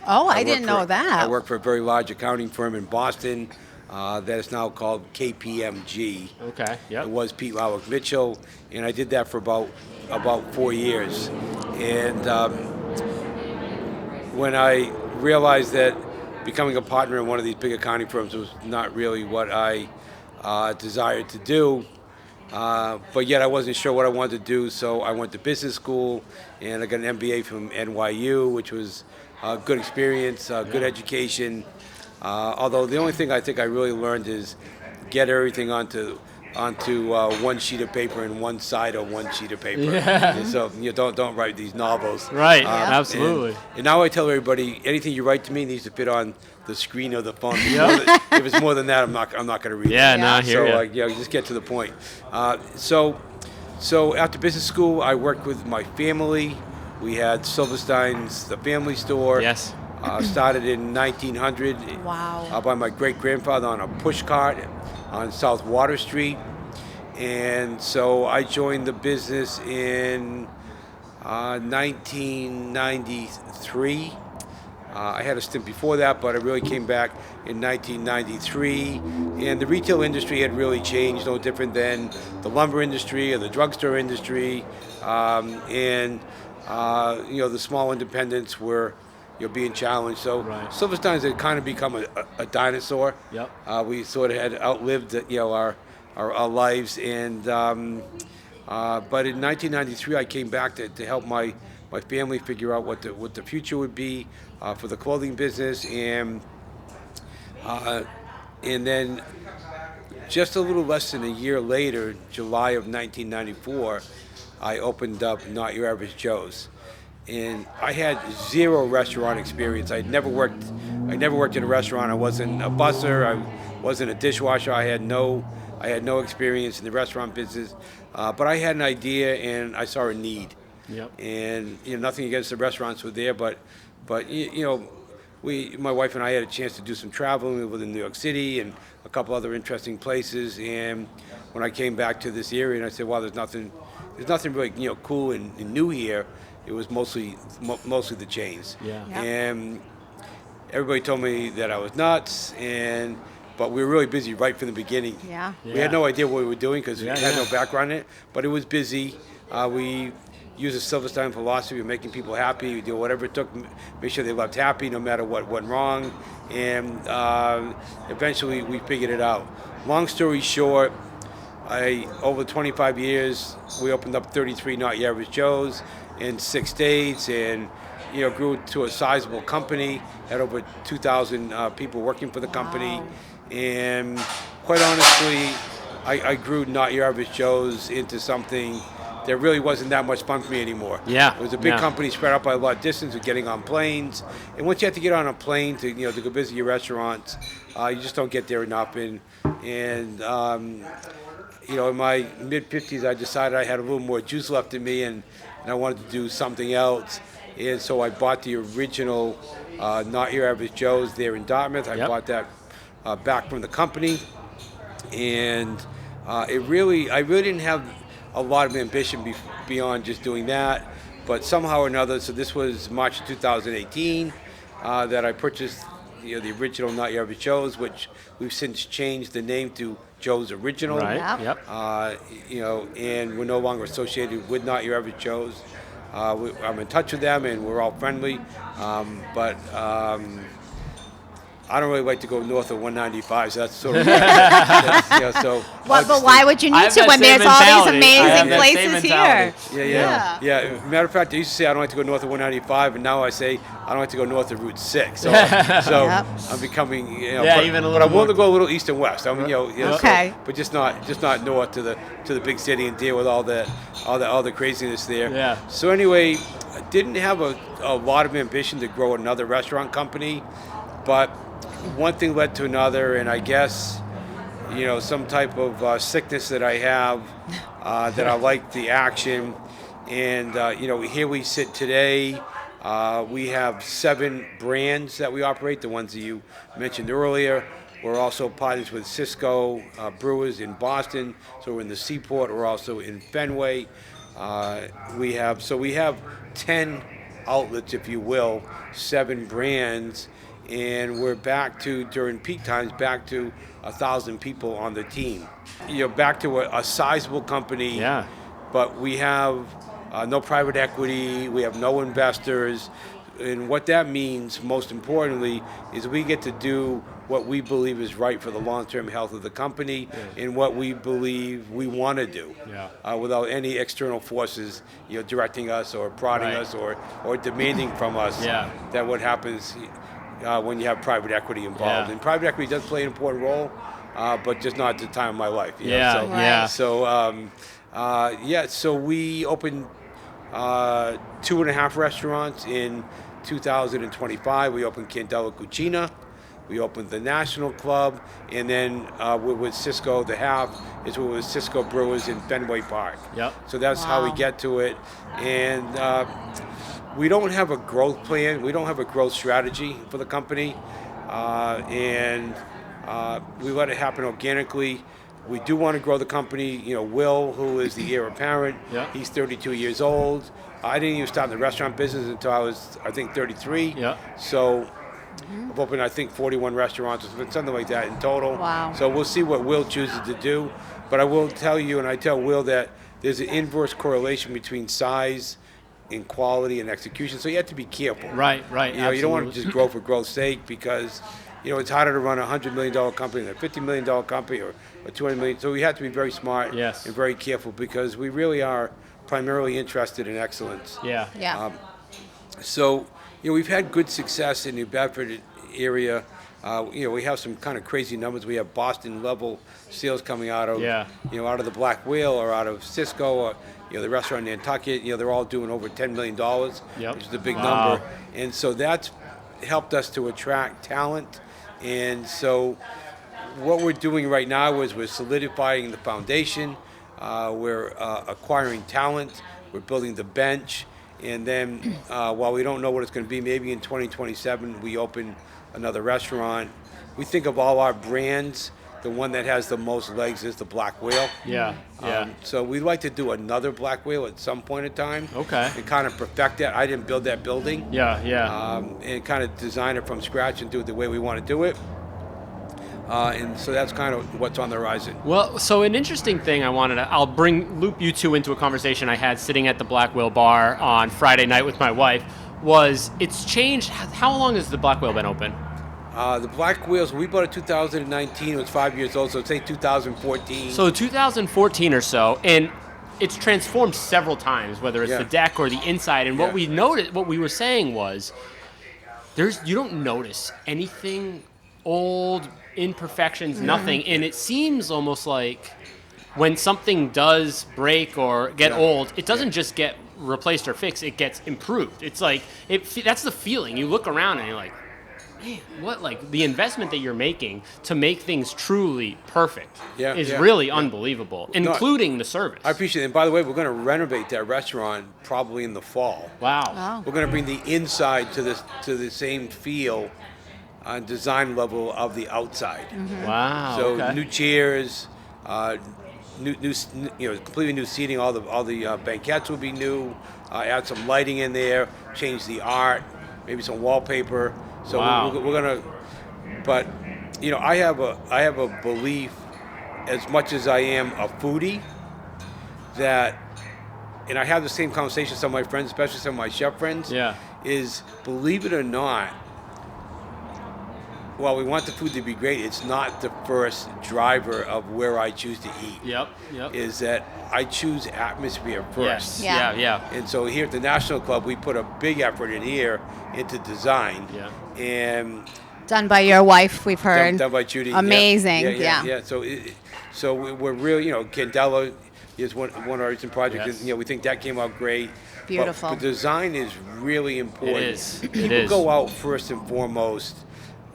Oh, I didn't know that. I worked for a very large accounting firm in Boston that is now called KPMG. Okay. Yep. It was Pete Lowick Mitchell, and I did that for about 4 years. And when I realized that becoming a partner in one of these big accounting firms was not really what I desired to do, but yet I wasn't sure what I wanted to do, so I went to business school, and I got an MBA from NYU, which was a good experience, good education. Although the only thing I think I really learned is get everything onto onto one sheet of paper and one side on one sheet of paper. Yeah. And so don't write these novels. Right. Absolutely. And now I tell everybody, anything you write to me needs to fit on the screen of the phone. If it's more than that, I'm not going to read it. Yeah, no, I hear so you. just get to the point. So after business school, I worked with my family. We had Silverstein's, the family store. Yes. Started in 1900. Wow. By my great-grandfather on a push cart on South Water Street. And so I joined the business in 1993. I had a stint before that, but I really came back in 1993. And the retail industry had really changed, no different than the lumber industry or the drugstore industry. The small independents were being challenged. So Right. Silverstein's had kind of become a dinosaur. Yep. We sort of had outlived our lives. And but in 1993, I came back to help my family figure out what the future would be for the clothing business. And then just a little less than a year later, July of 1994, I opened up Not Your Average Joe's. And I had zero restaurant experience. I never worked in a restaurant. I wasn't a busser. I wasn't a dishwasher. I had no experience in the restaurant business. But I had an idea, and I saw a need. Yep. And nothing against the restaurants were there, but my wife and I had a chance to do some traveling. We lived in New York City and a couple other interesting places. And when I came back to this area, and I said, "Well, there's nothing really cool and new here." It was mostly the chains. Yeah. Yep. And everybody told me that I was nuts, but we were really busy right from the beginning. Yeah. We had no idea what we were doing because we Yeah, had yeah. no background in it, but it was busy. We used a Silverstein philosophy of making people happy. We do whatever it took, make sure they left happy no matter what went wrong. And eventually we figured it out. Long story short, over 25 years, we opened up 33 Not Your Average Joe's in 6 states, and grew to a sizable company. Had over 2,000 people working for the company, and quite honestly, I grew Not Your Average Joe's into something that really wasn't that much fun for me anymore. Yeah. It was a big Yeah. company spread out by a lot of distance, with getting on planes, and once you have to get on a plane to to go visit your restaurants, you just don't get there enough. And in my mid-50s, I decided I had a little more juice left in me, and I wanted to do something else. And so I bought the original Not Your Average Joe's there in Dartmouth. I Yep. bought that back from the company. And I really didn't have a lot of ambition beyond just doing that. But somehow or another, so this was March of 2018, that I purchased the original Not Your Average Joe's, which we've since changed the name to Joe's Original. Right. Yep. Yep. And we're no longer associated with Not Your Average Joe's. I'm in touch with them, and we're all friendly. But I don't really like to go north of 195, so that's sort of so. But why would you I need have to that when same there's all these mentality. I have amazing that same places here? mentality. Yeah. Matter of fact, I used to say I don't like to go north of 195, and now I say I don't like to go north of Route 6. So, Yep. I'm becoming, Yeah, even a but little I'm willing more- to go a little east and west. I mean, Okay. but just not north to the big city and deal with all the craziness there. Yeah. So anyway, I didn't have a lot of ambition to grow another restaurant company, but one thing led to another, and I guess some type of sickness that I have, that I like the action. And here we sit today. We have 7 brands that we operate, the ones that you mentioned earlier. We're also partners with Cisco Brewers in Boston, so we're in the Seaport. We're also in Fenway. We have 10 outlets, if you will, 7 brands. And we're back to, during peak times, back to 1,000 people on the team. Back to a sizable company. Yeah. But we have no private equity. We have no investors. And what that means, most importantly, is we get to do what we believe is right for the long-term health of the company and what we believe we want to do, without any external forces, directing us or prodding Right. us or demanding from us. Yeah. That what happens when you have private equity involved. Yeah. And private equity does play an important role, but just not at the time of my life. You know? Yeah, So, yeah. So, so we opened 2.5 restaurants in 2025. We opened Candela Cucina. We opened the National Club, and then we're with Cisco. The half is with Cisco Brewers in Fenway Park. Yep. So that's how we get to it. And we don't have a growth plan. We don't have a growth strategy for the company. And we let it happen organically. We do want to grow the company. You know, Will, who is the heir apparent, he's 32 years old. I didn't even start in the restaurant business until I was, I think, 33. Yeah. So I've opened, I think, 41 restaurants or something like that in total. Wow. So we'll see what Will chooses to do. But I will tell you, and I tell Will, that there's an inverse correlation between size and quality and execution. So you have to be careful. Right. You know, you don't want to just grow for growth's sake, because you know, it's harder to run a $100 million company than a $50 million company or a $200 million. So we have to be very smart and very careful, because we really are primarily interested in excellence. Yeah. So, you know, we've had good success in the Bedford area. You know, we have some kind of crazy numbers. We have Boston level sales coming out of, you know, out of the Black Whale or out of Cisco, or, you know, the restaurant in Nantucket. You know, they're all doing over $10 million, which is a big number. And so that's helped us to attract talent. And so what we're doing right now is we're solidifying the foundation. We're acquiring talent. We're building the bench. And then while we don't know what it's going to be, maybe in 2027 we open another restaurant. We think of all our brands, the one that has the most legs is the Black Whale. So we'd like to do another Black Whale at some point in time. Okay. And kind of perfect that. I didn't build that building. And kind of design it from scratch and do it the way we want to do it. And so that's kind of what's on the horizon. Well, so an interesting thing I'll loop you two into a conversation I had sitting at the Black Whale bar on Friday night with my wife, was it's changed. How long has the Black Whale been open? The Black Whales, we bought it in 2019. It was 5 years old, so say 2014. So 2014 or so, and it's transformed several times, whether it's the deck or the inside. And what we noticed, what we were saying was, you don't notice anything old, imperfections, nothing. And it seems almost like when something does break or get old, it doesn't just get replaced or fixed, it gets improved. It's like, that's the feeling. You look around and you're like, man, what, like the investment that you're making to make things truly perfect is really unbelievable, including the service. I appreciate it. And by the way, we're going to renovate that restaurant probably in the fall. Wow. We're going to bring the inside to the same feel and design level of the outside. Wow. So new chairs, new, you know, completely new seating. All the banquettes will be new. Add some lighting in there. Change the art. Maybe some wallpaper. So we're gonna. But you know, I have a belief, as much as I am a foodie, that, and I have the same conversation with some of my friends, especially some of my chef friends. Is, believe it or not, while we want the food to be great, it's not the first driver of where I choose to eat. Is that I choose atmosphere first. And so here at the National Club, we put a big effort in here into design. And done by your wife, we've heard. Done by Judy. Amazing. So we're really, you know, Candela is one of our recent projects. And, you know, we think that came out great. Beautiful. But the design is really important. It is. People go out first and foremost,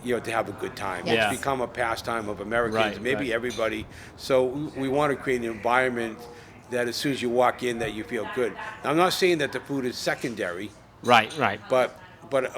you know, to have a good time. It's become a pastime of Americans, maybe everybody. So we want to create an environment that as soon as you walk in, that you feel good. Now, I'm not saying that the food is secondary. Right. But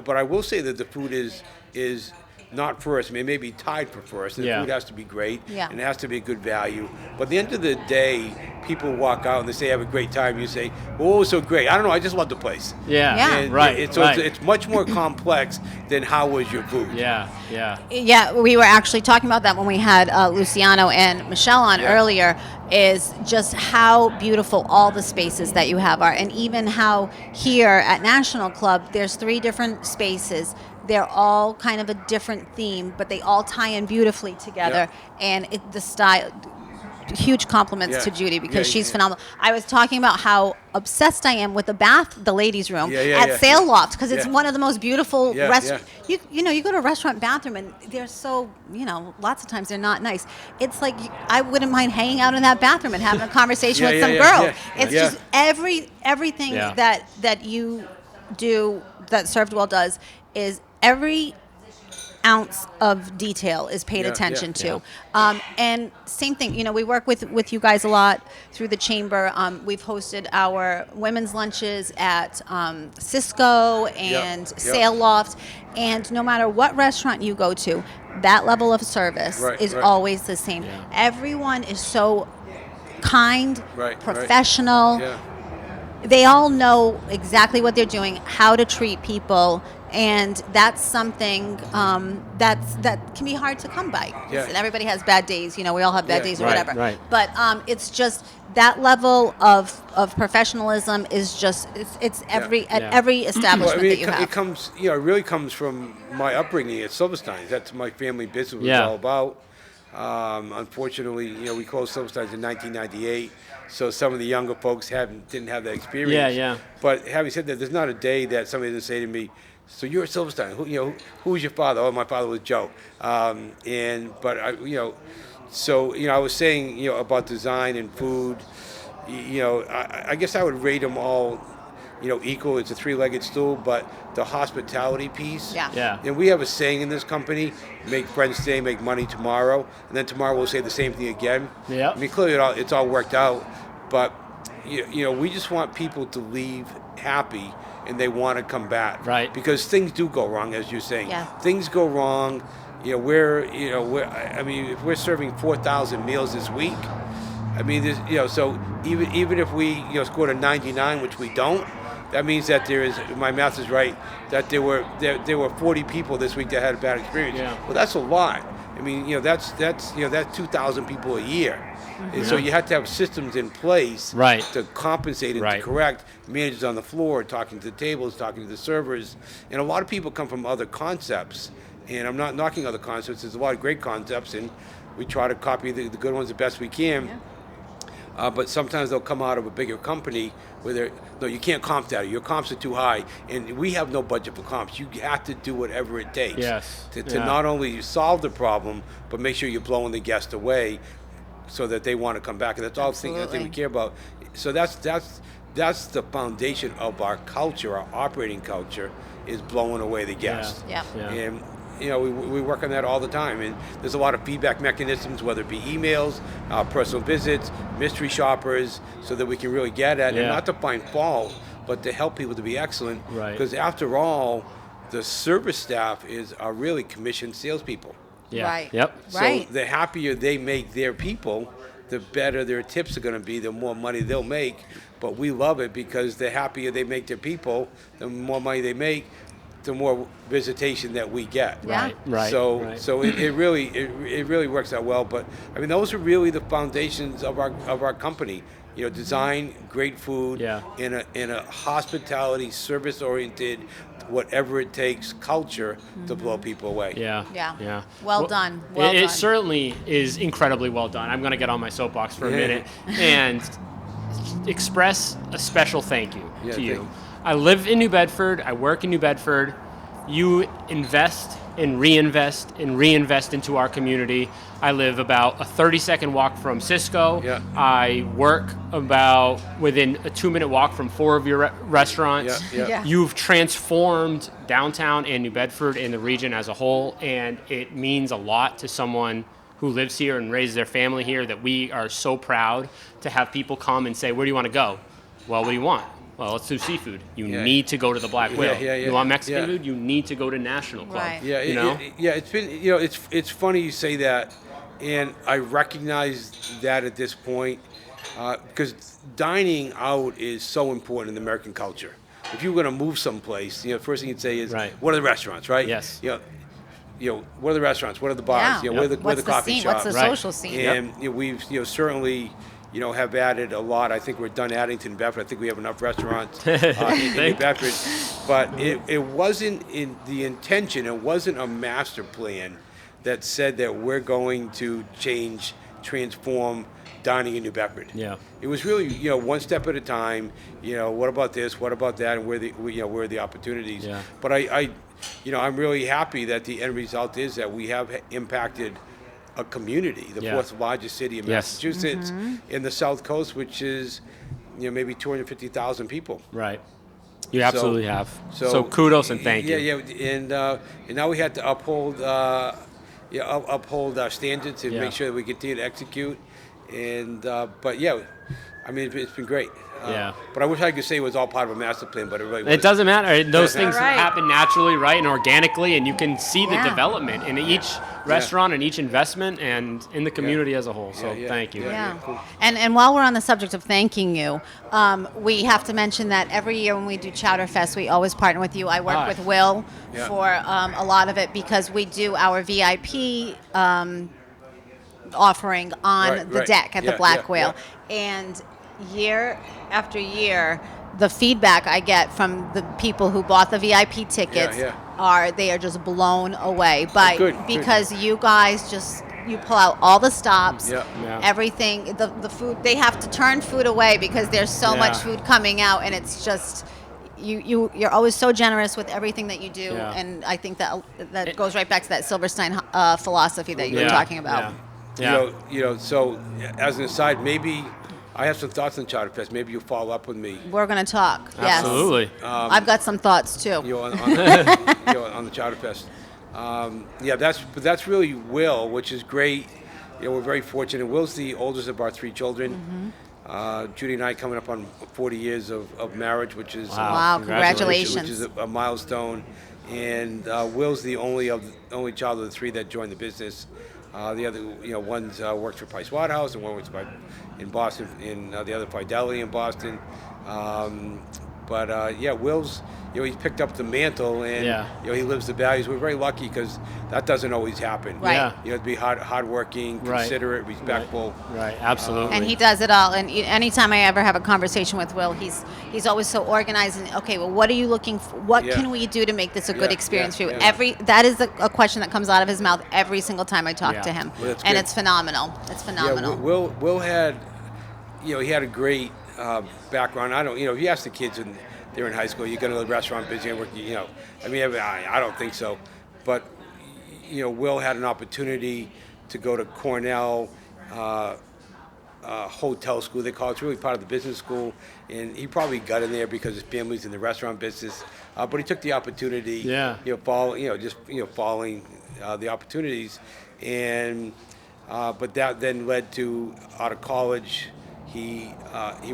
I will say that the food is not first. I mean, it may be tied for first. The food has to be great, and it has to be a good value. But at the end of the day, people walk out and they say, have a great time. You say, well, what was so great? I don't know. I just love the place. It's much more complex than how was your food. We were actually talking about that when we had Luciano and Michele on earlier, is just how beautiful all the spaces that you have are. And even how here at National Club, there's 3 different spaces. They're all kind of a different theme, but they all tie in beautifully together. And the style, huge compliments to Judy because she's phenomenal. I was talking about how obsessed I am with the ladies' room at Sail Loft because it's one of the most beautiful restaurants. You know, you go to a restaurant bathroom and they're so, lots of times they're not nice. It's like I wouldn't mind hanging out in that bathroom and having a conversation with some girl. It's just everything that you do, that Servedwell does, is every ounce of detail is paid attention to. And same thing, we work with you guys a lot through the chamber. We've hosted our women's lunches at Cisco and Sail Loft. And no matter what restaurant you go to, that level of service is always the same. Everyone is so kind, professional. They all know exactly what they're doing, how to treat people. And that's something that can be hard to come by. And everybody has bad days. We all have bad days or whatever. But it's just that level of professionalism is just it's every establishment that you have. It comes, it really comes from my upbringing at Silverstein's. That's my family business was all about. Unfortunately, we closed Silverstein's in 1998. So some of the younger folks didn't have that experience. But having said that, there's not a day that somebody doesn't say to me, "So you're at Silverstein? Who was your father?" "Oh, my father was Joe." I was saying, about design and food. I guess I would rate them all, equal. It's a three-legged stool, but the hospitality piece. And we have a saying in this company: "Make friends today, make money tomorrow." And then tomorrow we'll say the same thing again. I mean, clearly it's all worked out, but we just want people to leave happy and they want to come back. Because things do go wrong, as you're saying. Things go wrong. If we're serving 4,000 meals this week, I mean, so even if we scored a 99, which we don't, that means that my math is right, that there were 40 people this week that had a bad experience. Well, that's a lot. I mean, that's 2,000 people a year. And so you have to have systems in place to compensate and to correct. Managers on the floor, talking to the tables, talking to the servers. And a lot of people come from other concepts. And I'm not knocking other concepts. There's a lot of great concepts, and we try to copy the good ones the best we can. But sometimes they'll come out of a bigger company where you can't comp that. Your comps are too high, and we have no budget for comps. You have to do whatever it takes to not only solve the problem, but make sure you're blowing the guest away so that they want to come back. And that's all the thing we care about. So that's the foundation of our culture, our operating culture, is blowing away the guest. And we work on that all the time, and there's a lot of feedback mechanisms, whether it be emails, personal visits, mystery shoppers, so that we can really get at it, and not to find fault, but to help people to be excellent. Because after all, the service staff are really commissioned salespeople. So the happier they make their people, the better their tips are going to be, the more money they'll make. But we love it because the happier they make their people, the more money they make, the more visitation that we get. So it really works out well. But I mean, those are really the foundations of our company. Design, great food, in a hospitality, service-oriented, whatever it takes culture to blow people away. Well done. It certainly is incredibly well done. I'm going to get on my soapbox for a minute and express a special thank you to you. I live in New Bedford. I work in New Bedford. You invest and reinvest into our community. I live about a 30-second walk from Cisco. I work about within a 2-minute walk from 4 of your restaurants. You've transformed downtown and New Bedford and the region as a whole, and it means a lot to someone who lives here and raises their family here that we are so proud to have people come and say, "Where do you want to go?" "Well, what do you want?" "Well, let's do seafood." "You need to go to the Black Whale." "You want Mexican food?" "You need to go to National Club." It's been it's funny you say that, and I recognize that at this point because dining out is so important in the American culture. If you're going to move someplace, first thing you'd say is, "What are the restaurants?" Right? What are the restaurants? What are the bars? Where are the coffee shops? What's the social scene? And we've certainly have added a lot. I think we're done adding to New Bedford. I think we have enough restaurants in New Bedford. But it wasn't in the intention. It wasn't a master plan that said that we're going to change, transform dining in New Bedford. Yeah. It was really, one step at a time. What about this? What about that? And where are the opportunities? Yeah. But I'm really happy that the end result is that we have impacted a community, the fourth largest city in Massachusetts, in the South Coast, which is, maybe 250,000 people. Right. You absolutely have. So So kudos and thank you. Yeah, and now we had to uphold our standards to make sure that we continue to execute. And but yeah, it's been great. But I wish I could say it was all part of a master plan, but it really wasn't. It doesn't matter. Those things Right. happen naturally, right, and organically, and you can see the development in each restaurant and each investment and in the community as a whole. So thank you. Yeah. And while we're on the subject of thanking you, we have to mention that every year when we do Chowder Fest, we always partner with you. I work with Will for a lot of it because we do our VIP offering on the deck at the Black Whale. And year after year, the feedback I get from the people who bought the VIP tickets they are just blown away because you guys you pull out all the stops, everything, the food. They have to turn food away because there's so much food coming out, and it's just you're always so generous with everything that you do, and I think that goes right back to that Silverstein philosophy that you were talking about. So as an aside, maybe I have some thoughts on Chowder Fest. Maybe you'll follow up with me. We're going to talk. Absolutely. Yes. I've got some thoughts too. On the Chowder Fest. That's really Will, which is great. We're very fortunate. Will's the oldest of our three children. Judy and I coming up on 40 years of marriage, which is wow, congratulations. Which is a milestone. And Will's the only child of the three that joined the business. The other, one's worked for Price Waterhouse, and one works in Boston, in the other Fidelity in Boston. Will's, he's picked up the mantle, and he lives the values. We're very lucky because that doesn't always happen. Right. To be hardworking, considerate, respectful. Right. Absolutely. And he does it all. And anytime I ever have a conversation with Will, he's always so organized. And okay, well, what are you looking for? What can we do to make this a good experience for you? That is a question that comes out of his mouth every single time I talk to him, and it's phenomenal. It's phenomenal. Will had, he had a great background. I don't, if you ask the kids and they're in high school, you go to the restaurant business and work, I don't think so. But, Will had an opportunity to go to Cornell hotel school. They call it. It's really part of the business school. And he probably got in there because his family's in the restaurant business. But he took the opportunity, following the opportunities. And, but that then led to, out of college, he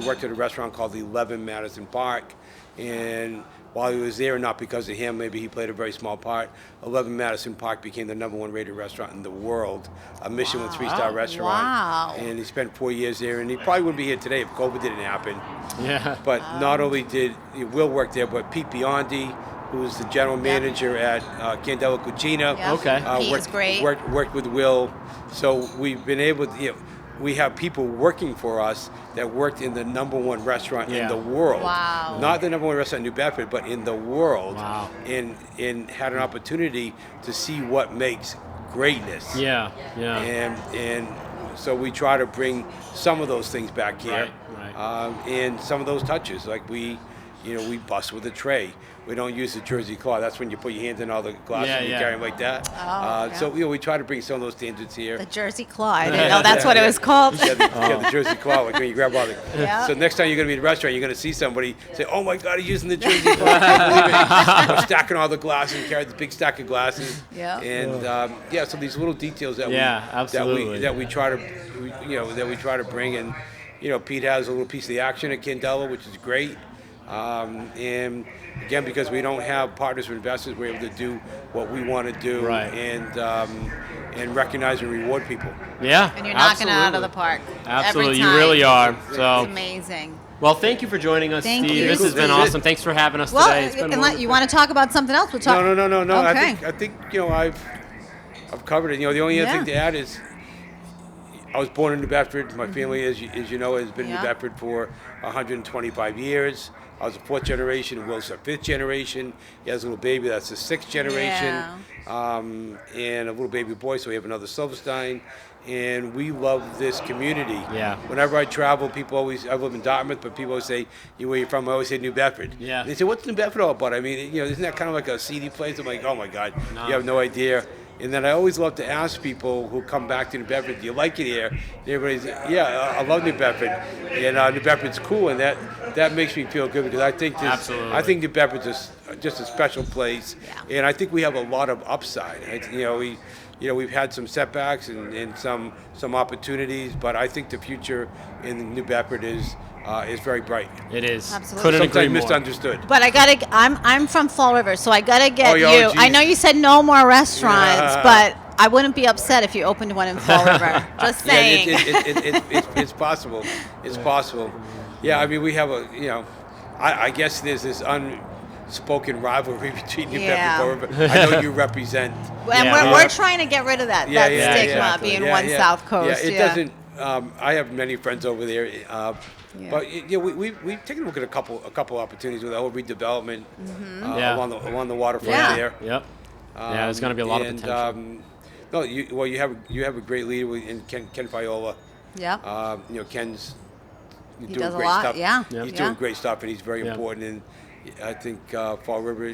worked at a restaurant called the 11 Madison Park, and while he was there, not because of him, maybe he played a very small part, 11 Madison Park became the #1 rated restaurant in the world, a Michelin 3-star restaurant. Wow. And he spent 4 years there, and he probably wouldn't be here today if COVID didn't happen. Yeah. But not only did Will work there, but Pete Biondi, who is the general manager at Candela Cucina. Yep. Okay. Pete is great. Worked with Will. So we've been able to, we have people working for us that worked in the #1 restaurant in the world. Wow. Not the #1 restaurant in New Bedford, but in the world. Wow. And had an opportunity to see what makes greatness. Yeah. And so we try to bring some of those things back here. Right. And some of those touches, like we bust with a tray. We don't use the Jersey claw. That's when you put your hands in all the glasses and you carry them like that. So we try to bring some of those standards here. The Jersey claw. I didn't know that's what it was called. The Jersey claw, like when you grab all the. So next time you're going to be in a restaurant, you're going to see somebody say, "Oh my God, he's using the Jersey claw!" I can't believe it. Stacking all the glasses, carry the big stack of glasses. Yeah. And so these little details that we try to bring, and Pete has a little piece of the action at Candela, which is great. And again, because we don't have partners or investors, we're able to do what we want to do, and recognize and reward people. Yeah, and you're knocking it out of the park. Absolutely, every time. You really are. So it's amazing. Well, thank you for joining us, Thank Steve. you. This has been awesome. Thanks for having us today. It's been wonderful. You want to talk about something else? We'll talk. No. Okay. I think I've covered it. The only other thing to add is, I was born in New Bedford. My family, as you know, has been in New Bedford for 125 years. I was a 4th generation. Will's a 5th generation. He has a little baby. That's the 6th generation. And a little baby boy. So we have another Silverstein. and we love this community. Yeah. Whenever I travel, I live in Dartmouth, but people always say, where you from? I always say New Bedford. Yeah. And they say, what's New Bedford all about? I mean, isn't that kind of like a seedy place? I'm like, oh my God, you have no idea. And then I always love to ask people who come back to New Bedford, do you like it here? And everybody's, yeah, I love New Bedford. And New Bedford's cool, and that makes me feel good because I think New Bedford's just a special place. Yeah. And I think we have a lot of upside. We've had some setbacks and some opportunities, but I think the future in New Bedford is very bright. It is. Absolutely. Couldn't agree Sometimes more. misunderstood. But I'm from Fall River, so I gotta get you. geez. I know you said no more restaurants, but I wouldn't be upset if you opened one in Fall River. Just saying. It's possible. It's possible. Yeah, I mean, we have I guess there's this unspoken rivalry between New Bedford and Fall River. I know you represent. And we're trying to get rid of that stigma being one South Coast. Yeah, it doesn't. I have many friends over there. But we've taken a look at a couple opportunities with the whole redevelopment along the waterfront there. Yep. Yeah, there's going to be a lot of potential. You have a great leader in Ken Viola. Yeah. Ken's doing does a great lot, stuff. yeah. He's Yeah. doing great stuff, and he's very important. And I think Fall River,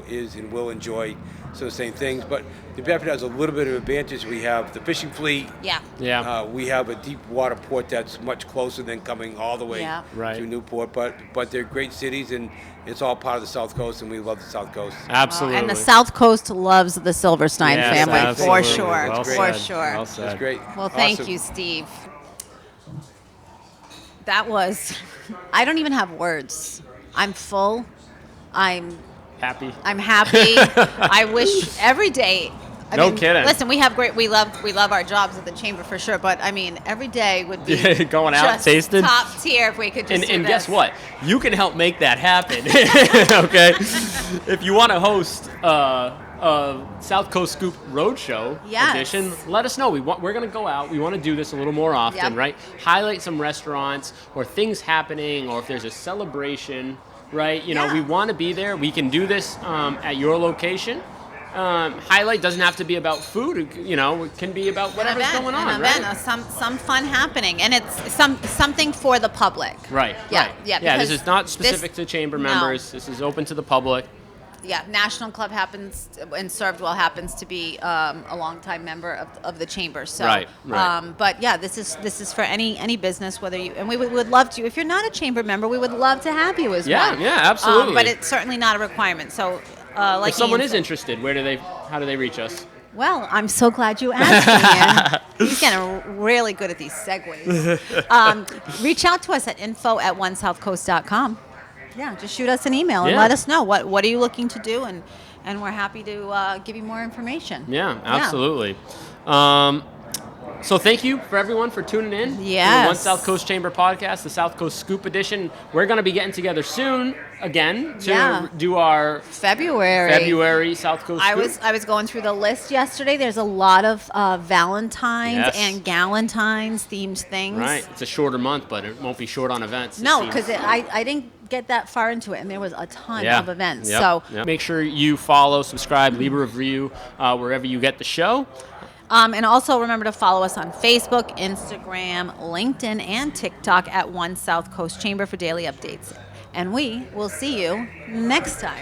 is and will enjoy some of the same things. But New Bedford has a little bit of advantage. We have the fishing fleet. Yeah. Yeah. We have a deep water port that's much closer than coming all the way to Newport. But they're great cities, and it's all part of the South Coast, and we love the South Coast. Absolutely. And the South Coast loves the Silverstein family, absolutely. for sure. Well For said. sure. Well said. That's great. Well, thank Awesome. you, Steve. That was, I don't even have words. I'm full. I'm Happy. happy. I wish every day. I No mean, kidding. Listen, we love our jobs at the chamber for sure, but I mean, every day would be Going out, just tasting. top tier if we could just do And this. guess what? You can help make that happen. Okay? If you want to host South Coast Scoop Roadshow edition, let us know. We're going to go out. We want to do this a little more often, right? Highlight some restaurants or things happening, or if there's a celebration, right? We want to be there. We can do this at your location. Highlight doesn't have to be about food. It can be about whatever's going on, right? Some fun happening, and it's something for the public. Right. Yeah. Right. Yeah. Yeah. This is not specific to chamber members. This is open to the public. Yeah, National Club happens, and Servedwell happens to be a longtime member of the chamber. So, Right. But yeah, this is for any business, whether you, and we would love to. If you're not a chamber member, we would love to have you as one. Yeah, absolutely. But it's certainly not a requirement. So, like if someone Ian is said- interested, how do they reach us? Well, I'm so glad you asked, Ian. He's getting really good at these segues. Reach out to us at info@onesouthcoast.com. Yeah, just shoot us an email and let us know what are you looking to do, and we're happy to give you more information. Yeah, absolutely. So thank you for everyone for tuning in. to Yes. the One South Coast Chamber podcast, the South Coast Scoop Edition. We're going to be getting together soon again to do our February South Coast Scoop. I was going through the list yesterday. There's a lot of Valentine's Yes. and Galentine's themed things. Right. It's a shorter month, but it won't be short on events. No, because I didn't get that far into it, and there was a ton of events. Yep. So Make sure you follow, subscribe, leave a review wherever you get the show. And also remember to follow us on Facebook, Instagram, LinkedIn, and TikTok at One South Coast Chamber for daily updates. And we will see you next time.